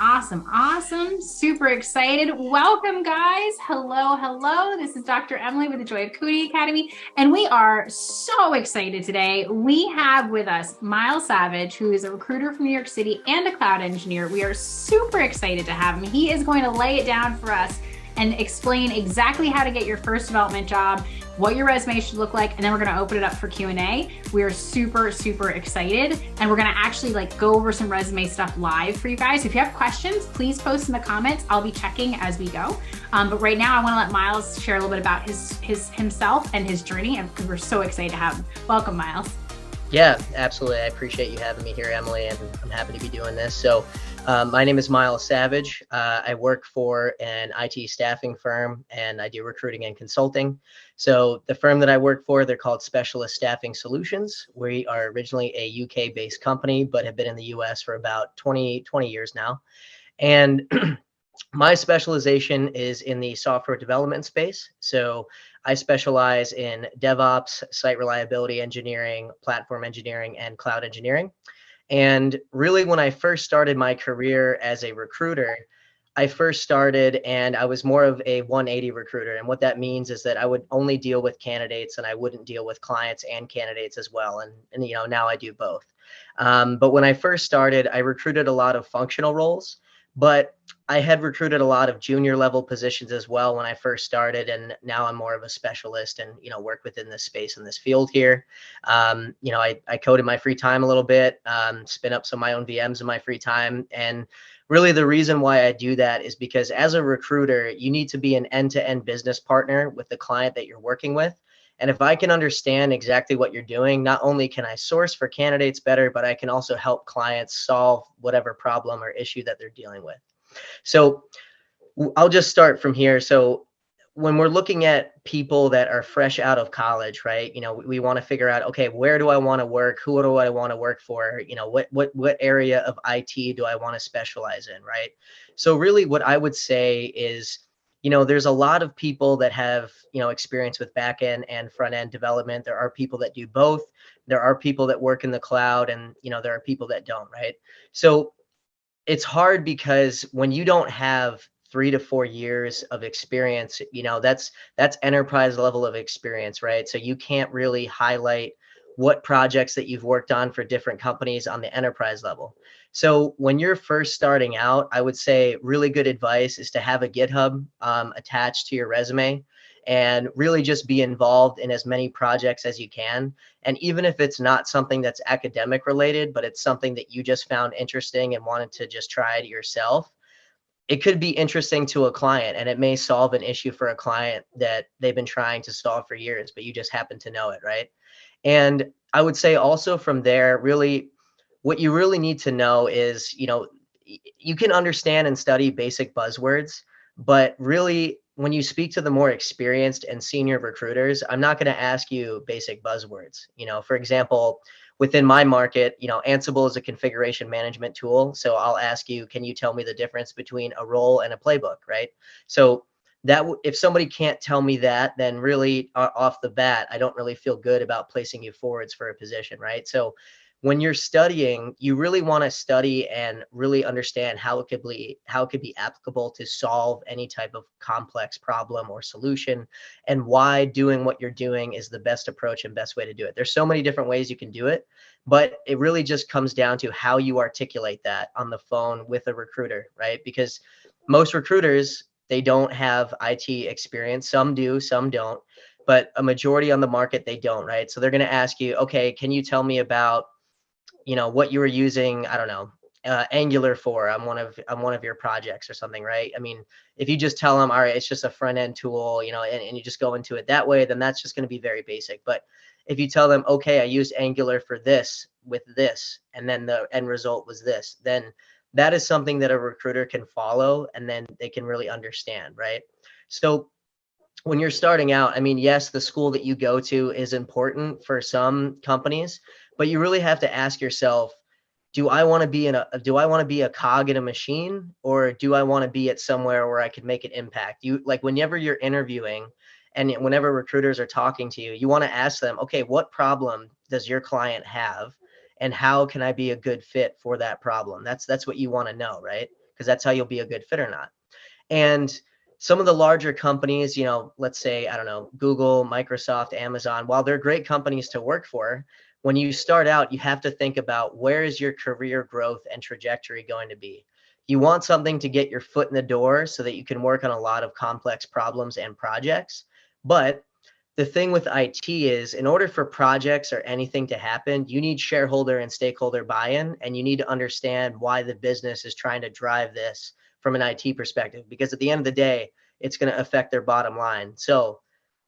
Awesome. Awesome. Super excited. Welcome, guys. Hello. Hello. This is Dr. Emily with the Joy of Coding Academy. And we are so excited today. We have with us Miles Savage, who is a recruiter from New York City and a cloud engineer. We are super excited to have him. He is going to lay it down for us and explain exactly how to get your first development job, what your resume should look like, and then we're going to open it up for Q&A. We are super, super excited, and we're going to actually go over some resume stuff live for you guys. If you have questions, please post in the comments. I'll be checking as we go. But right now, I want to let Miles share a little bit about himself and his journey, because we're so excited to have him. Welcome, Miles. Yeah, absolutely. I appreciate you having me here, Emily, and I'm happy to be doing this. So my name is Miles Savage. I work for an IT staffing firm, and I do recruiting and consulting. So the firm that I work for, they're called Specialist Staffing Solutions. We are originally a UK-based company, but have been in the US for about 20 years now. And my specialization is in the software development space. So I specialize in DevOps, site reliability engineering, platform engineering, and cloud engineering. And really, when I first started my career as a recruiter, I first started and I was more of a 180 recruiter. And what that means is that I would only deal with candidates and I wouldn't deal with clients and candidates as well. And now I do both. But when I first started, I recruited a lot of functional roles, but I had recruited a lot of junior level positions as well when I first started. And now I'm more of a specialist and, work within this space in this field here. I code in my free time a little bit, spin up some of my own VMs in my free time. And really the reason why I do that is because as a recruiter, you need to be an end-to-end business partner with the client that you're working with. And if I can understand exactly what you're doing, not only can I source for candidates better, but I can also help clients solve whatever problem or issue that they're dealing with. So I'll just start from here. So when we're looking at people that are fresh out of college, right? We want to figure out, okay, where do I want to work? Who do I want to work for? What area of IT do I want to specialize in, right? So really what I would say is, there's a lot of people that have, experience with back end and front end development. There are people that do both. There are people that work in the cloud and, there are people that don't, right? So it's hard because when you don't have 3 to 4 years of experience, that's enterprise level of experience, right? So you can't really highlight what projects that you've worked on for different companies on the enterprise level. So when you're first starting out, I would say really good advice is to have a GitHub attached to your resume and really just be involved in as many projects as you can. And even if it's not something that's academic related, but it's something that you just found interesting and wanted to just try it yourself, it could be interesting to a client and it may solve an issue for a client that they've been trying to solve for years, but you just happen to know it, right? And I would say also from there, really, what you really need to know is, you can understand and study basic buzzwords, but really, when you speak to the more experienced and senior recruiters, I'm not going to ask you basic buzzwords. For example, within my market, Ansible is a configuration management tool. So I'll ask you, can you tell me the difference between a role and a playbook, right? So that if somebody can't tell me that, then really off the bat, I don't really feel good about placing you forwards for a position, right? So when you're studying, you really want to study and really understand how it could be applicable to solve any type of complex problem or solution, and why doing what you're doing is the best approach and best way to do it. There's so many different ways you can do it, but it really just comes down to how you articulate that on the phone with a recruiter, right? Because most recruiters, they don't have IT experience. Some do, some don't, but a majority on the market, they don't, right? So they're going to ask you, okay, can you tell me about what you were using, I don't know, Angular for on one of your projects or something, right? I mean, if you just tell them, all right, it's just a front end tool, and you just go into it that way, then that's just going to be very basic. But if you tell them, okay, I used Angular for this with this, and then the end result was this, then that is something that a recruiter can follow and then they can really understand, right? So when you're starting out, I mean, yes, the school that you go to is important for some companies, but you really have to ask yourself, do I want to be a cog in a machine, or do I want to be at somewhere where I could make an impact? Whenever you're interviewing and whenever recruiters are talking to you, you want to ask them, okay, what problem does your client have? And how can I be a good fit for that problem? That's what you want to know, right? because that's how you'll be a good fit or not. And some of the larger companies, let's say, I don't know, Google, Microsoft, Amazon, while they're great companies to work for, when you start out, you have to think about where is your career growth and trajectory going to be. You want something to get your foot in the door so that you can work on a lot of complex problems and projects. But the thing with IT is, in order for projects or anything to happen, you need shareholder and stakeholder buy-in, and you need to understand why the business is trying to drive this from an IT perspective, because at the end of the day, it's going to affect their bottom line. So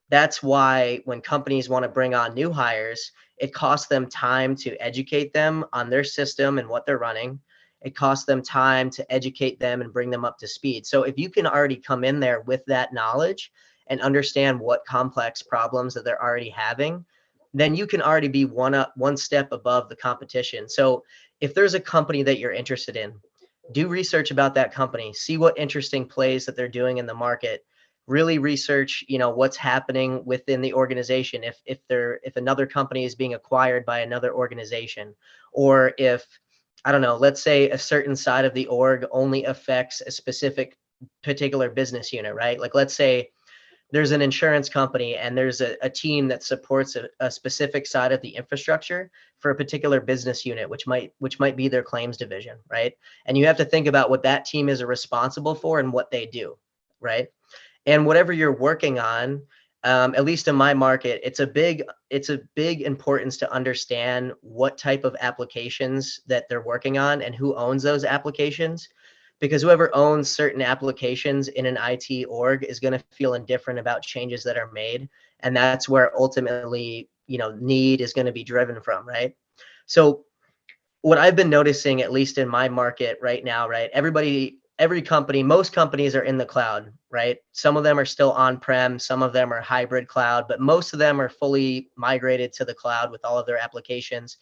that's why when companies want to bring on new hires, it costs them time to educate them on their system and what they're running. It costs them time to educate them and bring them up to speed. So if you can already come in there with that knowledge and understand what complex problems that they're already having, then you can already be one step above the competition. So if there's a company that you're interested in, do research about that company, see what interesting plays that they're doing in the market, really research, what's happening within the organization. If another company is being acquired by another organization, or if, I don't know, let's say a certain side of the org only affects a specific particular business unit, right? Like, let's say there's an insurance company and there's a team that supports a specific side of the infrastructure for a particular business unit, which might be their claims division, right? And you have to think about what that team is responsible for and what they do, right? And whatever you're working on, at least in my market, it's a big importance to understand what type of applications that they're working on and who owns those applications, because whoever owns certain applications in an IT org is going to feel indifferent about changes that are made, and that's where ultimately need is going to be driven from, right? So what I've been noticing, at least in my market right now, right? Every company, most companies are in the cloud, right? Some of them are still on-prem, some of them are hybrid cloud, but most of them are fully migrated to the cloud with all of their applications.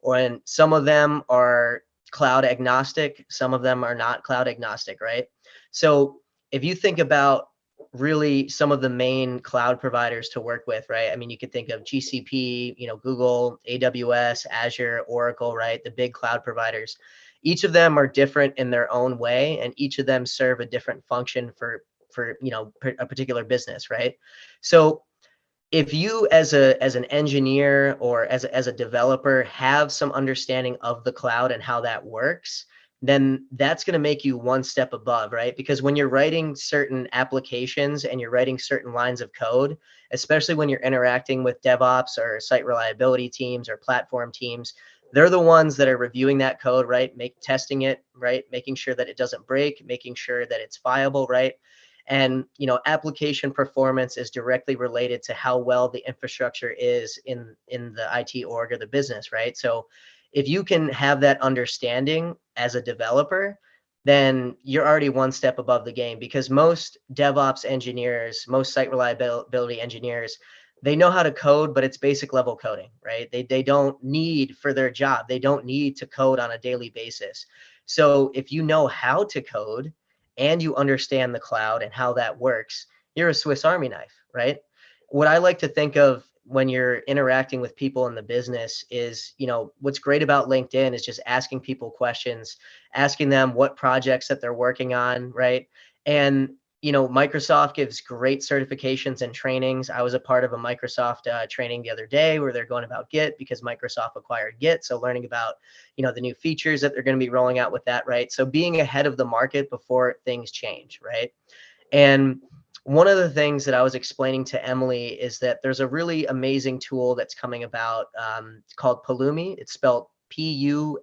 And some of them are cloud agnostic, some of them are not cloud agnostic, right? So if you think about really some of the main cloud providers to work with, right? I mean, you could think of GCP, Google, AWS, Azure, Oracle, right? The big cloud providers. Each of them are different in their own way, and each of them serve a different function for a particular business, right? So if you as an engineer or as a developer have some understanding of the cloud and how that works, then that's going to make you one step above, right? Because when you're writing certain applications and you're writing certain lines of code, especially when you're interacting with DevOps or site reliability teams or platform teams, they're the ones that are reviewing that code, right? Testing it, right? Making sure that it doesn't break, making sure that it's viable, right? And application performance is directly related to how well the infrastructure is in the IT org or the business, right? So if you can have that understanding as a developer, then you're already one step above the game, because most DevOps engineers, most site reliability engineers, they know how to code, but it's basic level coding, right? They don't need for their job. They don't need to code on a daily basis. So if you know how to code and you understand the cloud and how that works, you're a Swiss Army knife, right? What I like to think of when you're interacting with people in the business is, what's great about LinkedIn is just asking people questions, asking them what projects that they're working on, right? And Microsoft gives great certifications and trainings. I was a part of a Microsoft training the other day where they're going about Git because Microsoft acquired Git. So learning about, the new features that they're going to be rolling out with that, right? So being ahead of the market before things change, right? And one of the things that I was explaining to Emily is that there's a really amazing tool that's coming about called Pulumi. It's spelled Pulumi.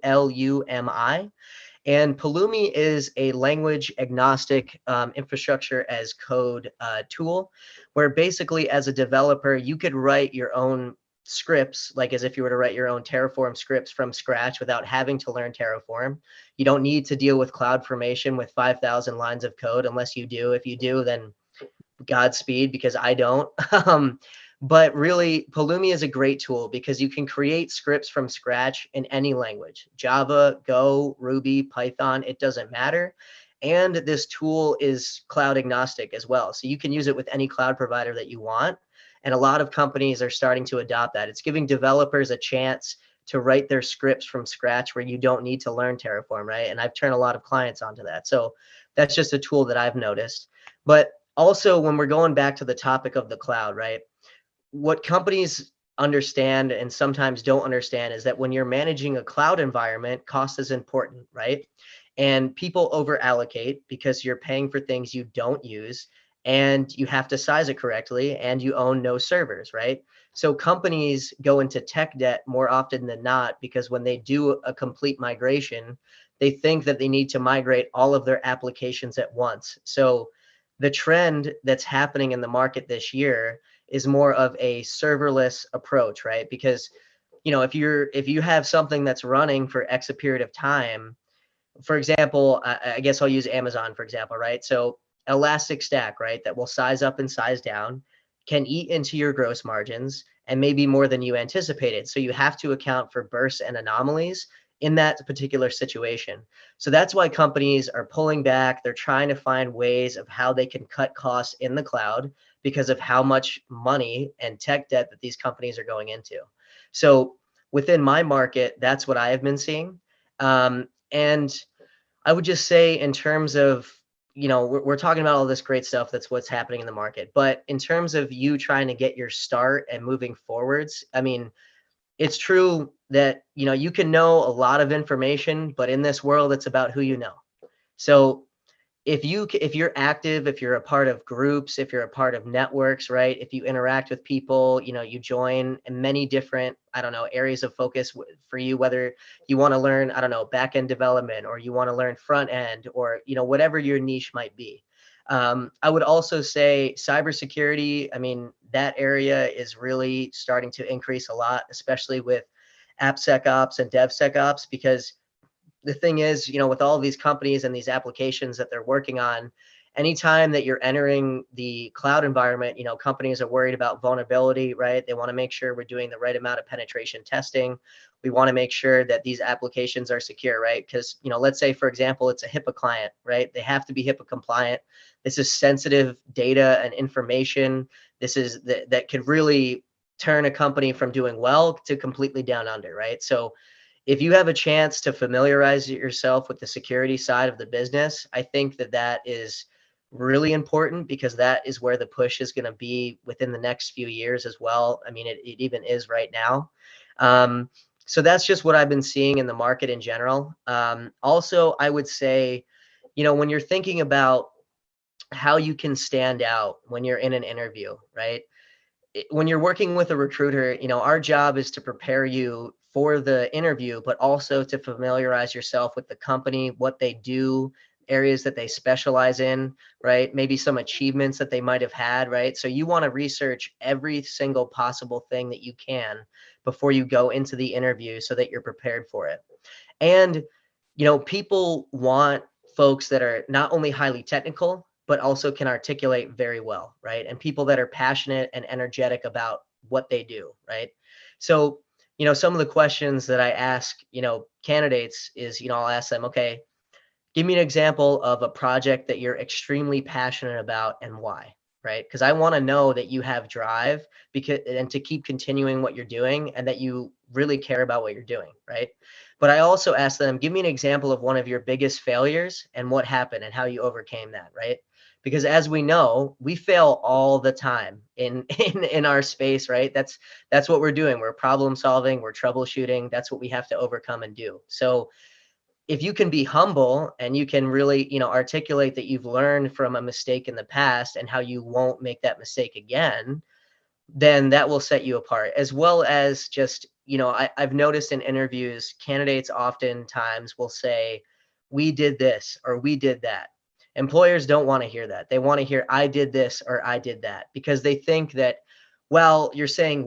And Pulumi is a language agnostic infrastructure as code tool, where basically as a developer, you could write your own scripts, like as if you were to write your own Terraform scripts from scratch without having to learn Terraform. You don't need to deal with CloudFormation with 5,000 lines of code unless you do. If you do, then Godspeed, because I don't. But really, Pulumi is a great tool because you can create scripts from scratch in any language: Java, Go, Ruby, Python, it doesn't matter. And this tool is cloud agnostic as well. So you can use it with any cloud provider that you want. And a lot of companies are starting to adopt that. It's giving developers a chance to write their scripts from scratch where you don't need to learn Terraform, right? And I've turned a lot of clients onto that. So that's just a tool that I've noticed. But also, when we're going back to the topic of the cloud, right? What companies understand and sometimes don't understand is that when you're managing a cloud environment, cost is important, right? And people over allocate because you're paying for things you don't use, and you have to size it correctly, and you own no servers, right? So companies go into tech debt more often than not because when they do a complete migration, they think that they need to migrate all of their applications at once. So the trend that's happening in the market this year is more of a serverless approach, right? Because if you have something that's running for X a period of time, for example, I guess I'll use Amazon for example, right? So elastic stack, right, that will size up and size down, can eat into your gross margins and maybe more than you anticipated. So you have to account for bursts and anomalies in that particular situation. So that's why companies are pulling back. They're trying to find ways of how they can cut costs in the cloud because of how much money and tech debt that these companies are going into. So within my market, that's what I have been seeing. And I would just say, in terms of, we're talking about all this great stuff, that's what's happening in the market. But in terms of you trying to get your start and moving forwards, I mean, it's true that, you can know a lot of information, but in this world, it's about who you know. So if you're active, if you're a part of groups, if you're a part of networks, right? If you interact with people, you join in many different, I don't know, areas of focus for you, whether you want to learn, I don't know, back end development, or you want to learn front end, or whatever your niche might be. I would also say cybersecurity. I mean, that area is really starting to increase a lot, especially with AppSecOps and DevSecOps, because the thing is, with all of these companies and these applications that they're working on, anytime that you're entering the cloud environment, companies are worried about vulnerability, right? They want to make sure we're doing the right amount of penetration testing. We want to make sure that these applications are secure, right? Because, let's say, for example, it's a HIPAA client, right? They have to be HIPAA compliant. This is sensitive data and information. This is that could really turn a company from doing well to completely down under, right? So if you have a chance to familiarize yourself with the security side of the business, I think that is really important, because that is where the push is going to be within the next few years as well. I mean, it even is right now. So that's just what I've been seeing in the market in general. Also, I would say, when you're thinking about how you can stand out when you're in an interview, right? When you're working with a recruiter, our job is to prepare you for the interview, but also to familiarize yourself with the company, what they do, areas that they specialize in, right? Maybe some achievements that they might have had, right? So you want to research every single possible thing that you can before you go into the interview so that you're prepared for it. And, people want folks that are not only highly technical, but also can articulate very well, right? And people that are passionate and energetic about what they do, right? So, some of the questions that I ask, candidates is, I'll ask them, okay, give me an example of a project that you're extremely passionate about and why, right? Because I want to know that you have drive, and to keep continuing what you're doing, and that you really care about what you're doing, right? But I also ask them, give me an example of one of your biggest failures and what happened and how you overcame that, right? Because as we know, we fail all the time in in our space, right? That's what we're doing. We're problem solving, we're troubleshooting. That's what we have to overcome and do. So if you can be humble and you can really, articulate that you've learned from a mistake in the past and how you won't make that mistake again, then that will set you apart. As well as just, I've noticed in interviews, candidates oftentimes will say, we did this or we did that. Employers don't want to hear that. They want to hear, I did this or I did that, because they think that, well, you're saying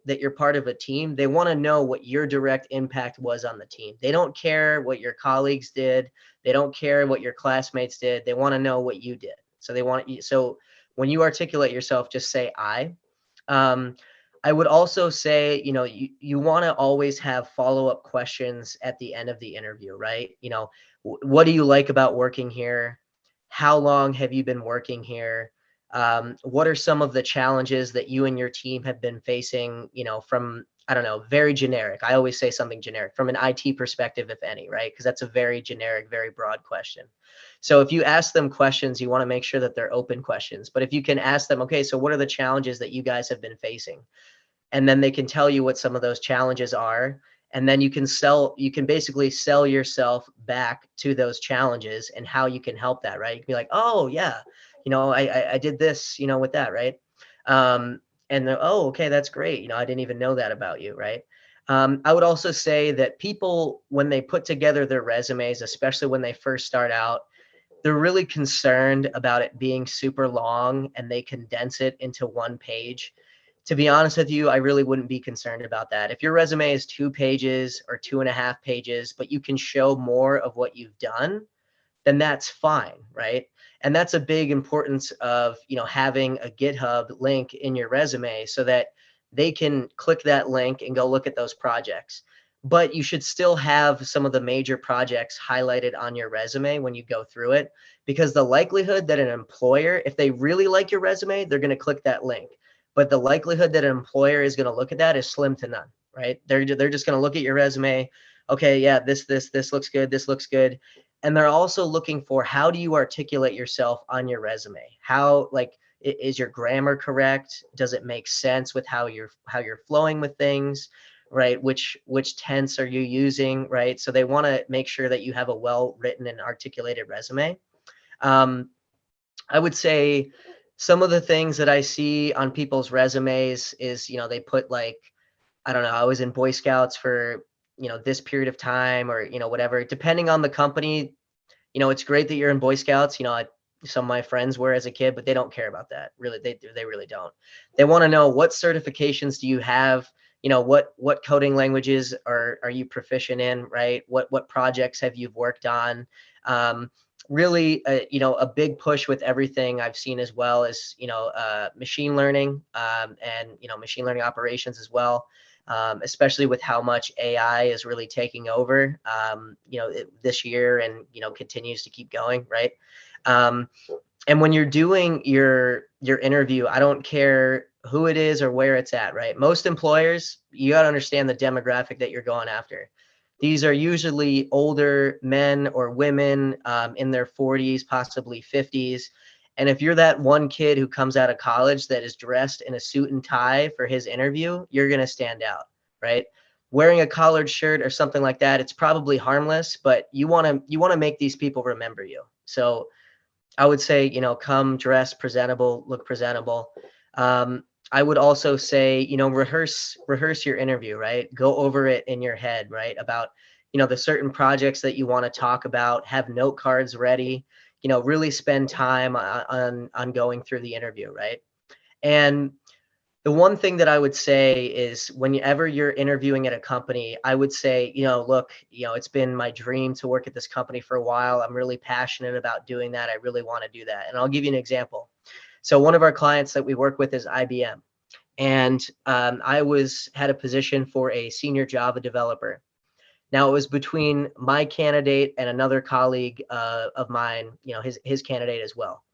that you're part of a team. They want to know what your direct impact was on the team. They don't care what your colleagues did. They don't care what your classmates did. They want to know what you did. So when you articulate yourself, just say I. Um, I would also say, you want to always have follow-up questions at the end of the interview, right? What do you like about working here? How long have you been working here? What are some of the challenges that you and your team have been facing, from, I don't know, very generic. I always say something generic from an IT perspective, if any, right? Because that's a very generic, very broad question. So if you ask them questions, you want to make sure that they're open questions. But if you can ask them, okay, so what are the challenges that you guys have been facing? And then they can tell you what some of those challenges are. And then you can basically sell yourself back to those challenges and how you can help that, right? You can be like, oh yeah, I did this, with that, right? And oh, okay, that's great. I didn't even know that about you, right? I would also say that people, when they put together their resumes, especially when they first start out, they're really concerned about it being super long and they condense it into one page. To be honest with you, I really wouldn't be concerned about that. If your resume is 2 pages or 2.5 pages, but you can show more of what you've done, then that's fine, right? And that's a big importance of, having a GitHub link in your resume so that they can click that link and go look at those projects. But you should still have some of the major projects highlighted on your resume when you go through it, because the likelihood that an employer, if they really like your resume, they're going to click that link. But the likelihood that an employer is going to look at that is slim to none, right? They're just going to look at your resume. Okay, yeah, this looks good. This looks good. And they're also looking for, how do you articulate yourself on your resume? How, like, is your grammar correct? Does it make sense with how you're flowing with things, right? Which tense are you using, right? So they want to make sure that you have a well written and articulated resume. I would say some of the things that I see on people's resumes is, they put like, I don't know, I was in Boy Scouts for, this period of time, or, whatever, depending on the company. It's great that you're in Boy Scouts. Some of my friends were as a kid, but they don't care about that. Really, they really don't. They want to know, what certifications do you have? What coding languages are you proficient in, right? What projects have you worked on? Really, a big push with everything I've seen as well is, machine learning, and, machine learning operations as well. Especially with how much AI is really taking over, this year, and, continues to keep going, right? And when you're doing your interview, I don't care who it is or where it's at, right? Most employers, you got to understand the demographic that you're going after. These are usually older men or women, in their 40s, possibly 50s. And if you're that one kid who comes out of college that is dressed in a suit and tie for his interview, you're going to stand out, right? Wearing a collared shirt or something like that, it's probably harmless, but you want to make these people remember you. So I would say, come dress presentable, look presentable. I would also say, rehearse your interview, right? Go over it in your head, right? About, the certain projects that you want to talk about, have note cards ready, really spend time on going through the interview, right? And the one thing that I would say is, whenever you're interviewing at a company, I would say, look, it's been my dream to work at this company for a while. I'm really passionate about doing that. I really want to do that. And I'll give you an example. So one of our clients that we work with is IBM. And I had a position for a senior Java developer. Now, it was between my candidate and another colleague of mine, his candidate as well.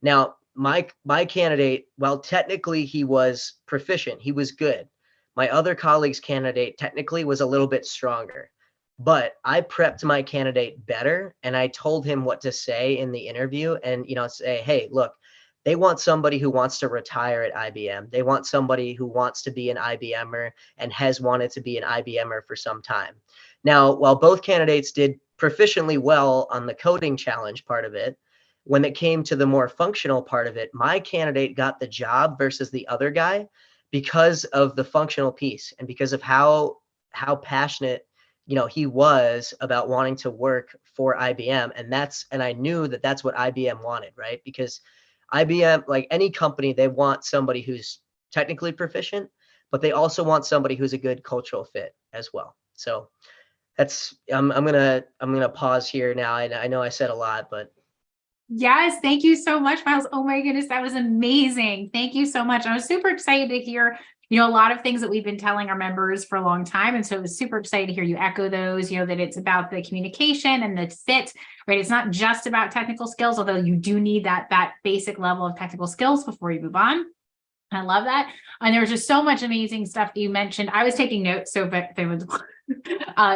Now, my candidate, well, technically he was proficient, he was good. My other colleague's candidate technically was a little bit stronger, but I prepped my candidate better, and I told him what to say in the interview, and say, hey, look, they want somebody who wants to retire at IBM. They want somebody who wants to be an IBMer and has wanted to be an IBMer for some time. Now, while both candidates did proficiently well on the coding challenge part of it, when it came to the more functional part of it, my candidate got the job versus the other guy because of the functional piece, and because of how passionate, he was about wanting to work for IBM. And I knew that that's what IBM wanted, right? Because IBM, like any company, they want somebody who's technically proficient, but they also want somebody who's a good cultural fit as well. So I'm gonna pause here now. I know I said a lot, but Yes, thank you so much, Miles. Oh my goodness, that was amazing. Thank you so much. I was super excited to hear, a lot of things that we've been telling our members for a long time. And so it was super excited to hear you echo those, that it's about the communication and the fit, right? It's not just about technical skills, although you do need that basic level of technical skills before you move on. I love that. And there was just so much amazing stuff you mentioned. I was taking notes. So if there was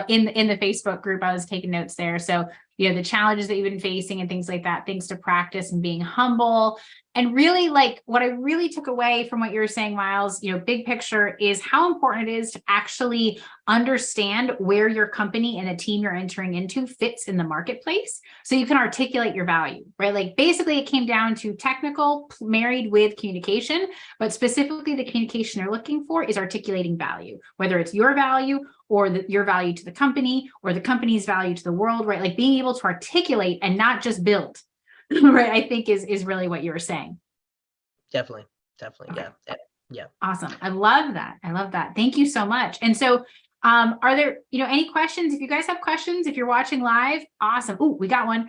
in the Facebook group, I was taking notes there. So, the challenges that you've been facing and things like that, things to practice and being humble. And really, like, what I really took away from what you were saying, Miles, big picture is how important it is to actually understand where your company and the team you're entering into fits in the marketplace so you can articulate your value, right? Like, basically it came down to technical married with communication, but specifically the communication they're looking for is articulating value, whether it's your value or your value to the company or the company's value to the world, right? Like, being able to articulate and not just build, right? I think is really what you were saying. Definitely. Okay. Yeah. Awesome. I love that. I love that. Thank you so much. And so, are there, any questions? If you guys have questions, if you're watching live, awesome. Oh, we got one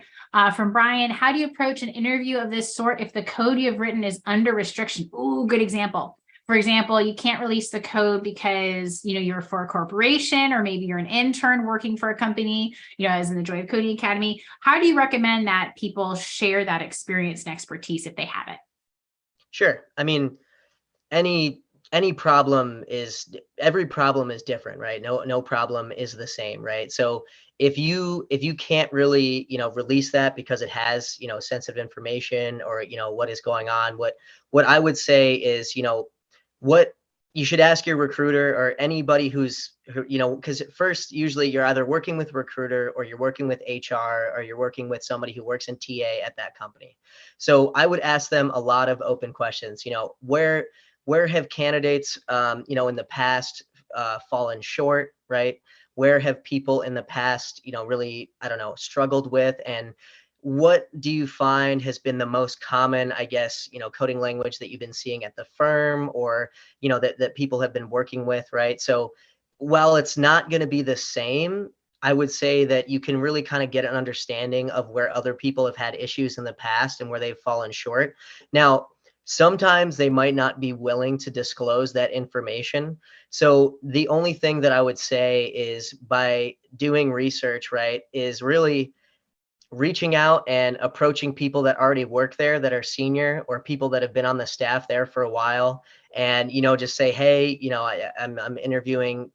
from Brian. How do you approach an interview of this sort if the code you have written is under restriction? Ooh, good example. For example, you can't release the code because, you're for a corporation, or maybe you're an intern working for a company, as in the Joy of Coding Academy. How do you recommend that people share that experience and expertise if they have it? Sure. I mean, every problem is different, right? No problem is the same, right? So if you can't really, release that because it has, sensitive information, or, what is going on, what I would say is, what you should ask your recruiter or anybody because first, usually you're either working with a recruiter, or you're working with HR, or you're working with somebody who works in TA at that company. So I would ask them a lot of open questions. Where have candidates, in the past fallen short, right? Where have people in the past, really, I don't know, struggled with, and what do you find has been the most common, I guess, coding language that you've been seeing at the firm, or, that people have been working with, right? So while it's not going to be the same, I would say that you can really kind of get an understanding of where other people have had issues in the past and where they've fallen short. Now, sometimes they might not be willing to disclose that information. So the only thing that I would say is, by doing research, right, is really reaching out and approaching people that already work there, that are senior, or people that have been on the staff there for a while, and just say, hey, I'm interviewing,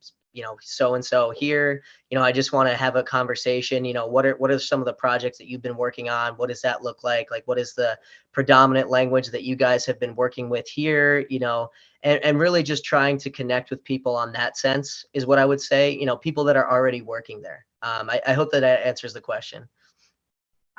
so and so here, I just want to have a conversation. What are some of the projects that you've been working on? What does that look like? Like, what is the predominant language that you guys have been working with here? And really just trying to connect with people on that sense is what I would say. People that are already working there. I hope that answers the question.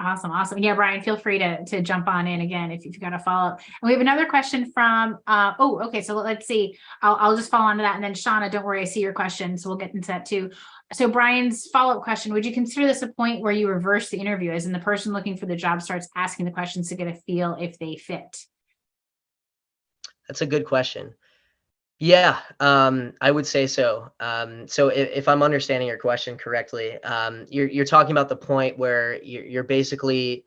Awesome. Awesome. Yeah, Brian, feel free to jump on in again if you've got a follow-up. And we have another question from, okay. So let's see. I'll just follow on to that. And then Shauna, don't worry, I see your question. So we'll get into that too. So Brian's follow-up question, would you consider this a point where you reverse the interview, as in the person looking for the job starts asking the questions to get a feel if they fit? That's a good question. Yeah, I would say so. So if I'm understanding your question correctly, you're talking about the point where you're basically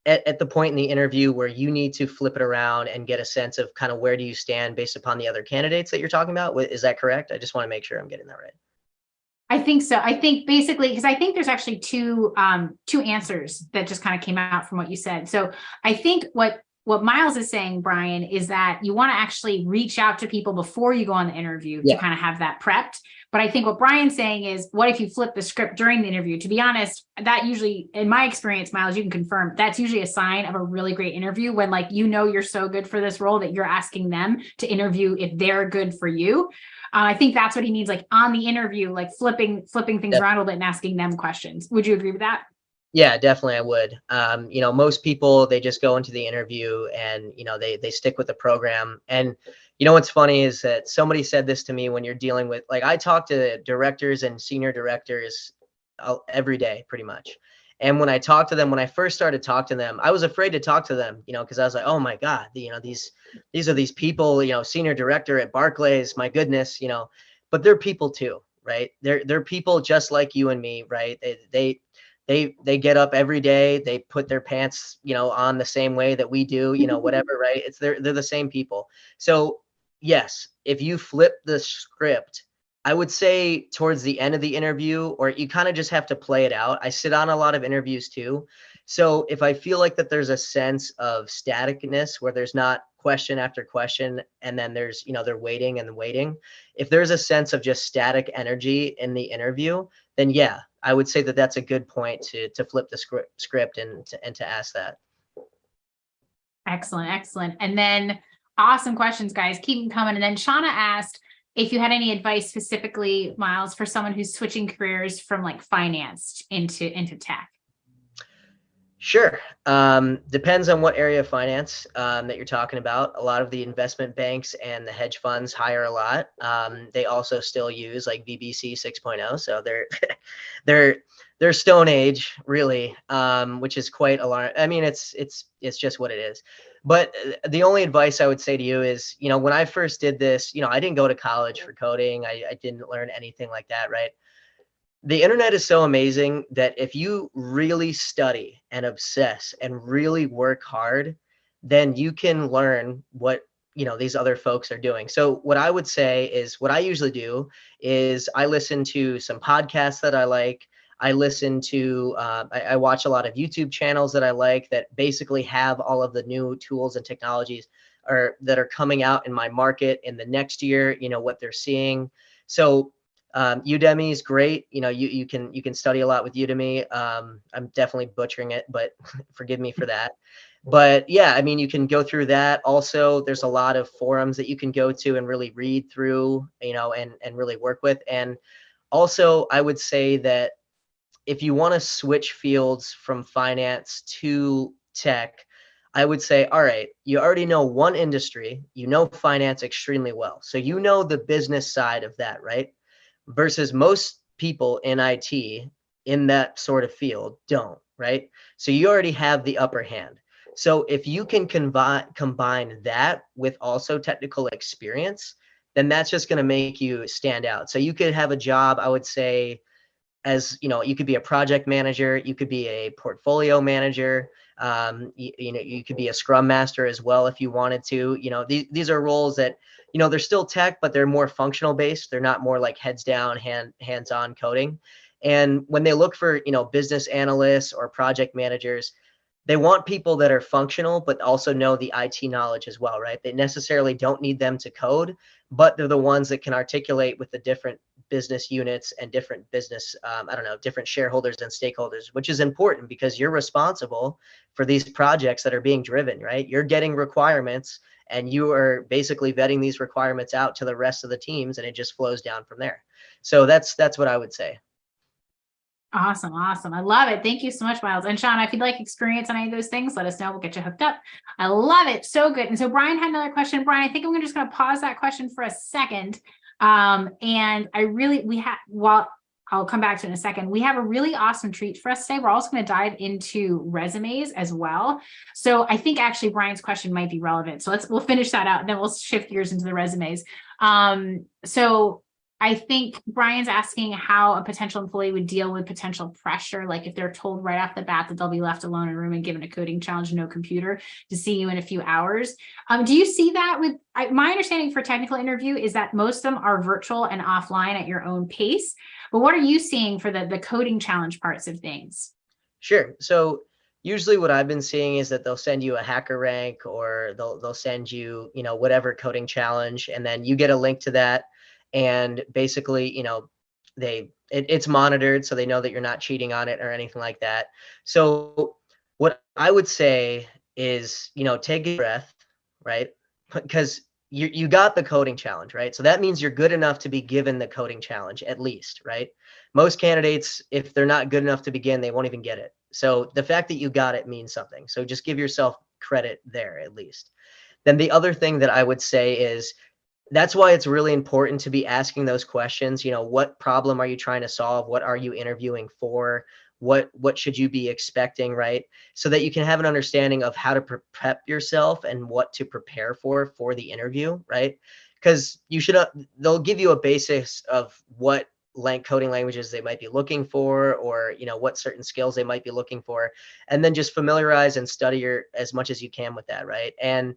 at the point in the interview where you need to flip it around and get a sense of kind of where do you stand based upon the other candidates that you're talking about. Is that correct? I just want to make sure I'm getting that right. I think so. I think basically, because I think there's actually two answers that just kind of came out from what you said. So I think what Miles is saying, Brian, is that you want to actually reach out to people before you go on the interview to kind of have that prepped. But I think what Brian's saying is, what if you flip the script during the interview? To be honest, that usually, in my experience, Miles, you can confirm, that's usually a sign of a really great interview, when you're so good for this role that you're asking them to interview if they're good for you. I think that's what he means, like on the interview, like flipping things around a little bit and asking them questions. Would you agree with that? Yeah, definitely I would. Most people, they just go into the interview and, they stick with the program. And, what's funny is that somebody said this to me: when you're dealing with, like, I talk to directors and senior directors every day, pretty much. And when I first started talking to them, I was afraid to talk to them, because I was like, oh my God, these are these people, senior director at Barclays, my goodness, but they're people too, right? They're people just like you and me, right? They get up every day, they put their pants, on the same way that we do, whatever, right? They're the same people. So yes, if you flip the script, I would say towards the end of the interview, or you kind of just have to play it out. I sit on a lot of interviews too. So if I feel like that there's a sense of staticness where there's not question after question, and then there's, they're waiting and waiting. If there's a sense of just static energy in the interview, then yeah, I would say that that's a good point to flip the script and to ask that. Excellent, excellent. And then awesome questions, guys. Keep them coming. And then Shauna asked if you had any advice specifically, Miles, for someone who's switching careers from like finance into tech. Sure. Depends on what area of finance that you're talking about. A lot of the investment banks and the hedge funds hire a lot. They also still use like VBC 6.0, so they're Stone Age, really, which is quite alarming. I mean, it's just what it is. But the only advice I would say to you is, when I first did this, I didn't go to college for coding. I didn't learn anything like that, right? The internet is so amazing that if you really study and obsess and really work hard, then you can learn what these other folks are doing. So what I would say is, what I usually do is I listen to some podcasts that I like. I listen to I watch a lot of YouTube channels that I like, that basically have all of the new tools and technologies that are coming out in my market in the next year, what they're seeing. So Udemy is great. You can study a lot with Udemy. I'm definitely butchering it, but forgive me for that. But yeah, I mean, you can go through that. Also, there's a lot of forums that you can go to and really read through, and really work with. And also, I would say that if you want to switch fields from finance to tech, I would say, all right, you already know one industry, finance extremely well. So the business side of that, right? Versus most people in IT in that sort of field don't, right? So you already have the upper hand. So if you can combine that with also technical experience, then that's just going to make you stand out. So you could have a job, I would say, as you could be a project manager, you could be a portfolio manager, you could be a scrum master as well if you wanted to. These are roles that they're still tech, but they're more functional based. They're not more like heads down, hands on coding. And when they look for business analysts or project managers, they want people that are functional, but also know the IT knowledge as well, right? They necessarily don't need them to code, but they're the ones that can articulate with the different business units and different business, different shareholders and stakeholders, which is important because you're responsible for these projects that are being driven, right? You're getting requirements and you are basically vetting these requirements out to the rest of the teams, and it just flows down from there. So that's what I would say. Awesome. Awesome. I love it. Thank you so much, Miles. And Shauna, if you'd like experience on any of those things, let us know. We'll get you hooked up. I love it. So good. And so Brian had another question. Brian, I think I'm just going to pause that question for a second. And I'll come back to it in a second. We have a really awesome treat for us today. We're also going to dive into resumes as well. So I think actually Brian's question might be relevant. So we'll finish that out and then we'll shift gears into the resumes. So I think Brian's asking how a potential employee would deal with potential pressure, like if they're told right off the bat that they'll be left alone in a room and given a coding challenge, no computer, to see you in a few hours. Do you see that with my understanding for technical interview is that most of them are virtual and offline at your own pace. But what are you seeing for the coding challenge parts of things? Sure. So usually what I've been seeing is that they'll send you a hacker rank, or they'll send you, whatever coding challenge, and then you get a link to that. And basically, it's monitored, so they know that you're not cheating on it or anything like that. So what I would say is, take a breath, right? Because you got the coding challenge, right? So that means you're good enough to be given the coding challenge, at least, right? Most candidates, if they're not good enough to begin, they won't even get it. So the fact that you got it means something. So just give yourself credit there, at least. Then the other thing that I would say is, that's why it's really important to be asking those questions. What problem are you trying to solve? What are you interviewing for? What should you be expecting, right? So that you can have an understanding of how to prep yourself and what to prepare for the interview, right? Because they'll give you a basis of what coding languages they might be looking for, or what certain skills they might be looking for, and then just familiarize and study as much as you can with that, right? And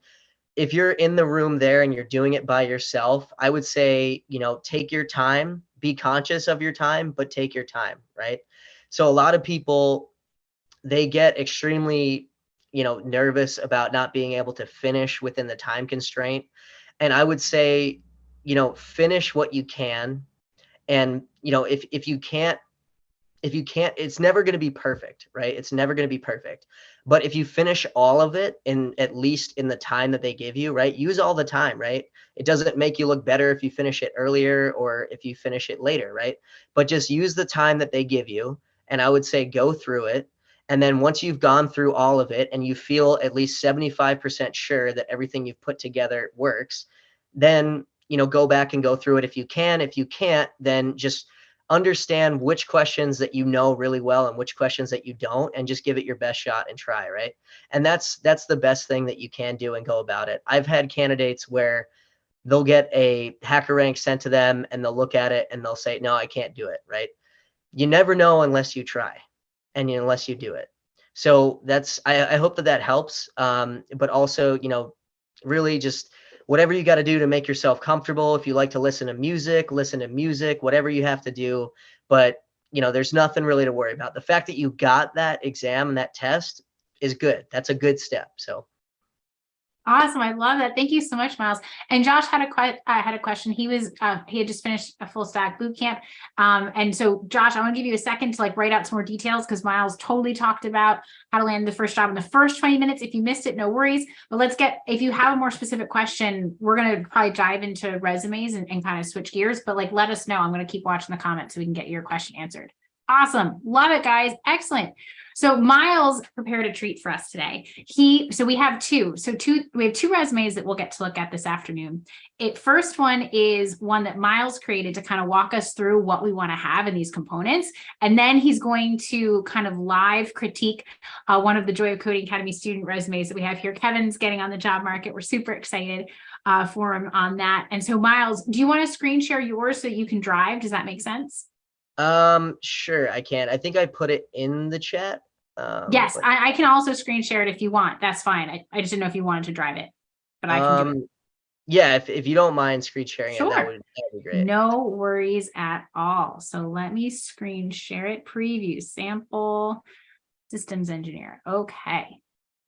if you're in the room there and you're doing it by yourself, I would say, take your time, be conscious of your time, but take your time, right? So a lot of people, they get extremely, nervous about not being able to finish within the time constraint. And I would say, finish what you can. And, if you can't, it's never going to be perfect, right? It's never going to be perfect. But if you finish all of it in at least in the time that they give you, right? Use all the time, right? It doesn't make you look better if you finish it earlier or if you finish it later, right? But just use the time that they give you. And I would say go through it. And then once you've gone through all of it and you feel at least 75% sure that everything you've put together works, then, go back and go through it if you can. If you can't, then just understand which questions that you know really well and which questions that you don't, and just give it your best shot and try, right? And that's the best thing that you can do and go about it. I've had candidates where they'll get a hacker rank sent to them and they'll look at it and they'll say, no, I can't do it, right? You never know unless you try and unless you do it. So I hope that helps. But also, really just whatever you got to do to make yourself comfortable. If you like to listen to music, whatever you have to do. But, there's nothing really to worry about. The fact that you got that exam and that test is good. That's a good step. So. Awesome. I love that. Thank you so much, Miles. And Josh had a question. He had just finished a full stack boot camp. And so Josh, I want to give you a second to write out some more details, because Miles totally talked about how to land the first job in the first 20 minutes. If you missed it, no worries. But if you have a more specific question, we're going to probably dive into resumes and kind of switch gears, but let us know. I'm going to keep watching the comments so we can get your question answered. Awesome. Love it, guys. Excellent. So Miles prepared a treat for us today. We have two resumes that we'll get to look at this afternoon. First one is one that Miles created to kind of walk us through what we want to have in these components. And then he's going to kind of live critique one of the Joy of Coding Academy student resumes that we have here. Kevin's getting on the job market. We're super excited for him on that. And so Miles, do you want to screen share yours so you can drive? Does that make sense? Sure, I can. I think I put it in the chat. Yes, I can also screen share it if you want. That's fine. I just didn't know if you wanted to drive it, but I can do it. Yeah, if you don't mind screen sharing Sure. it, that would be great. No worries at all. So let me screen share it. Preview sample systems engineer. Okay.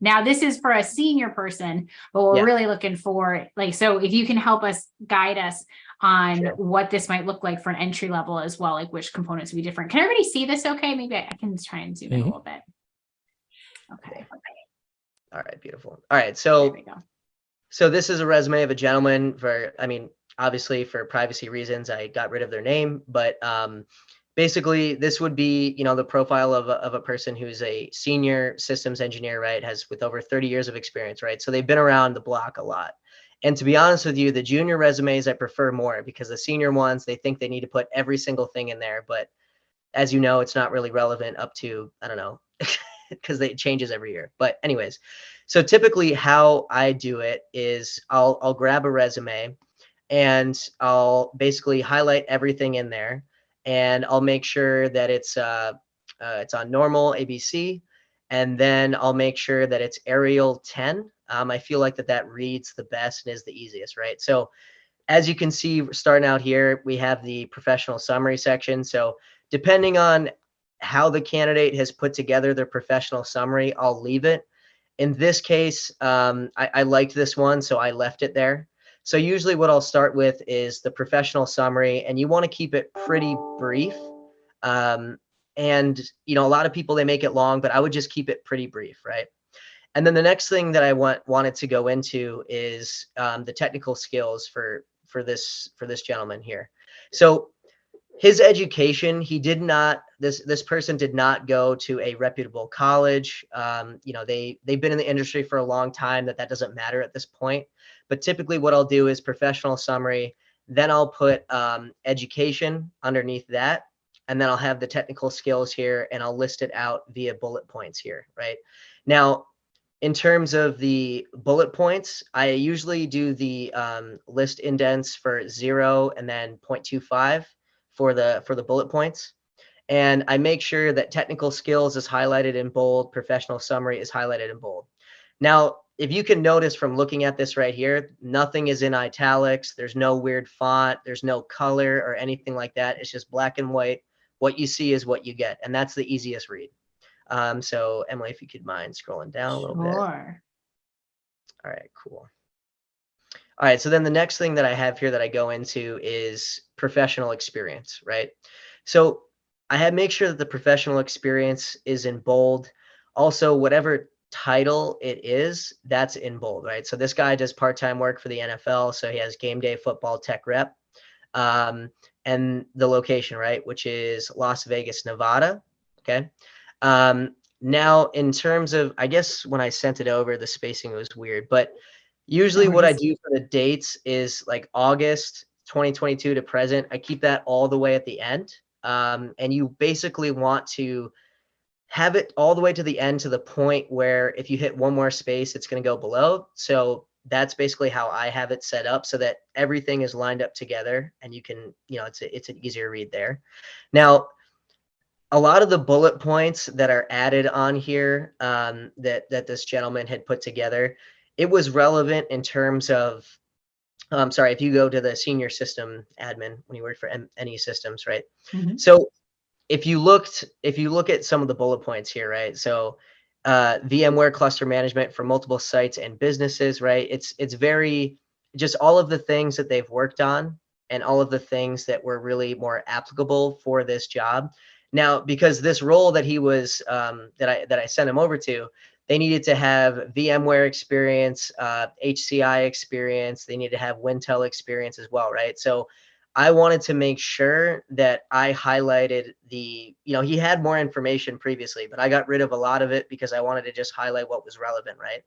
Now this is for a senior person, but we're really looking for so if you can help us guide us on what this might look like for an entry level as well, which components would be different. Can everybody see this okay? Maybe I can try and zoom in a little bit. Okay. All right, beautiful. All right, so this is a resume of a gentleman. Obviously for privacy reasons, I got rid of their name, but basically this would be, the profile of a person who's a senior systems engineer, right? With over 30 years of experience, right? So they've been around the block a lot. And to be honest with you, the junior resumes I prefer more, because the senior ones, they think they need to put every single thing in there. But as you know, it's not really relevant up to, I don't know, because it changes every year. But anyways, so typically how I do it is I'll grab a resume and I'll basically highlight everything in there, and I'll make sure that it's on normal ABC, and then I'll make sure that it's Arial 10. I feel like that reads the best and is the easiest, right? So as you can see, starting out here, we have the professional summary section. So depending on how the candidate has put together their professional summary, I'll leave it. In this case, I liked this one, so I left it there. So usually what I'll start with is the professional summary, and you want to keep it pretty brief. And, a lot of people, they make it long, but I would just keep it pretty brief, right? And then the next thing that I wanted to go into is the technical skills for this gentleman here. So his education, this person did not go to a reputable college. They've been in the industry for a long time. That doesn't matter at this point. But typically what I'll do is professional summary, then I'll put education underneath that, and then I'll have the technical skills here, and I'll list it out via bullet points here, right? Now, in terms of the bullet points, I usually do the list indents for 0 and then 0.25 for the bullet points. And I make sure that technical skills is highlighted in bold, professional summary is highlighted in bold. Now, if you can notice from looking at this right here, nothing is in italics. There's no weird font. There's no color or anything like that. It's just black and white. What you see is what you get. And that's the easiest read. So Emily, if you could mind scrolling down a little bit. Sure. All right, cool. All right, so then the next thing that I have here that I go into is professional experience, right? So I had make sure that the professional experience is in bold. Also, whatever title it is, that's in bold, right? So this guy does part-time work for the NFL, so he has game day football tech rep. And the location, right, which is Las Vegas, Nevada. Okay. Now, in terms of, I guess when I sent it over, the spacing was weird, but usually No what I worries. do for the dates is like August 2022 to present. I keep that all the way at the end. And you basically want to have it all the way to the end to the point where if you hit one more space, it's going to go below. So that's basically how I have it set up so that everything is lined up together and you can, it's an easier read there. Now, a lot of the bullet points that are added on here that this gentleman had put together, it was relevant in terms of, sorry, if you go to the senior system admin when you work for NE Systems, right? Mm-hmm. So if you look at some of the bullet points here, right? So VMware cluster management for multiple sites and businesses, right? It's very just all of the things that they've worked on and all of the things that were really more applicable for this job. Now, because this role that he was that I sent him over to, they needed to have VMware experience, HCI experience. They needed to have Wintel experience as well, right? So I wanted to make sure that I highlighted he had more information previously, but I got rid of a lot of it because I wanted to just highlight what was relevant, right?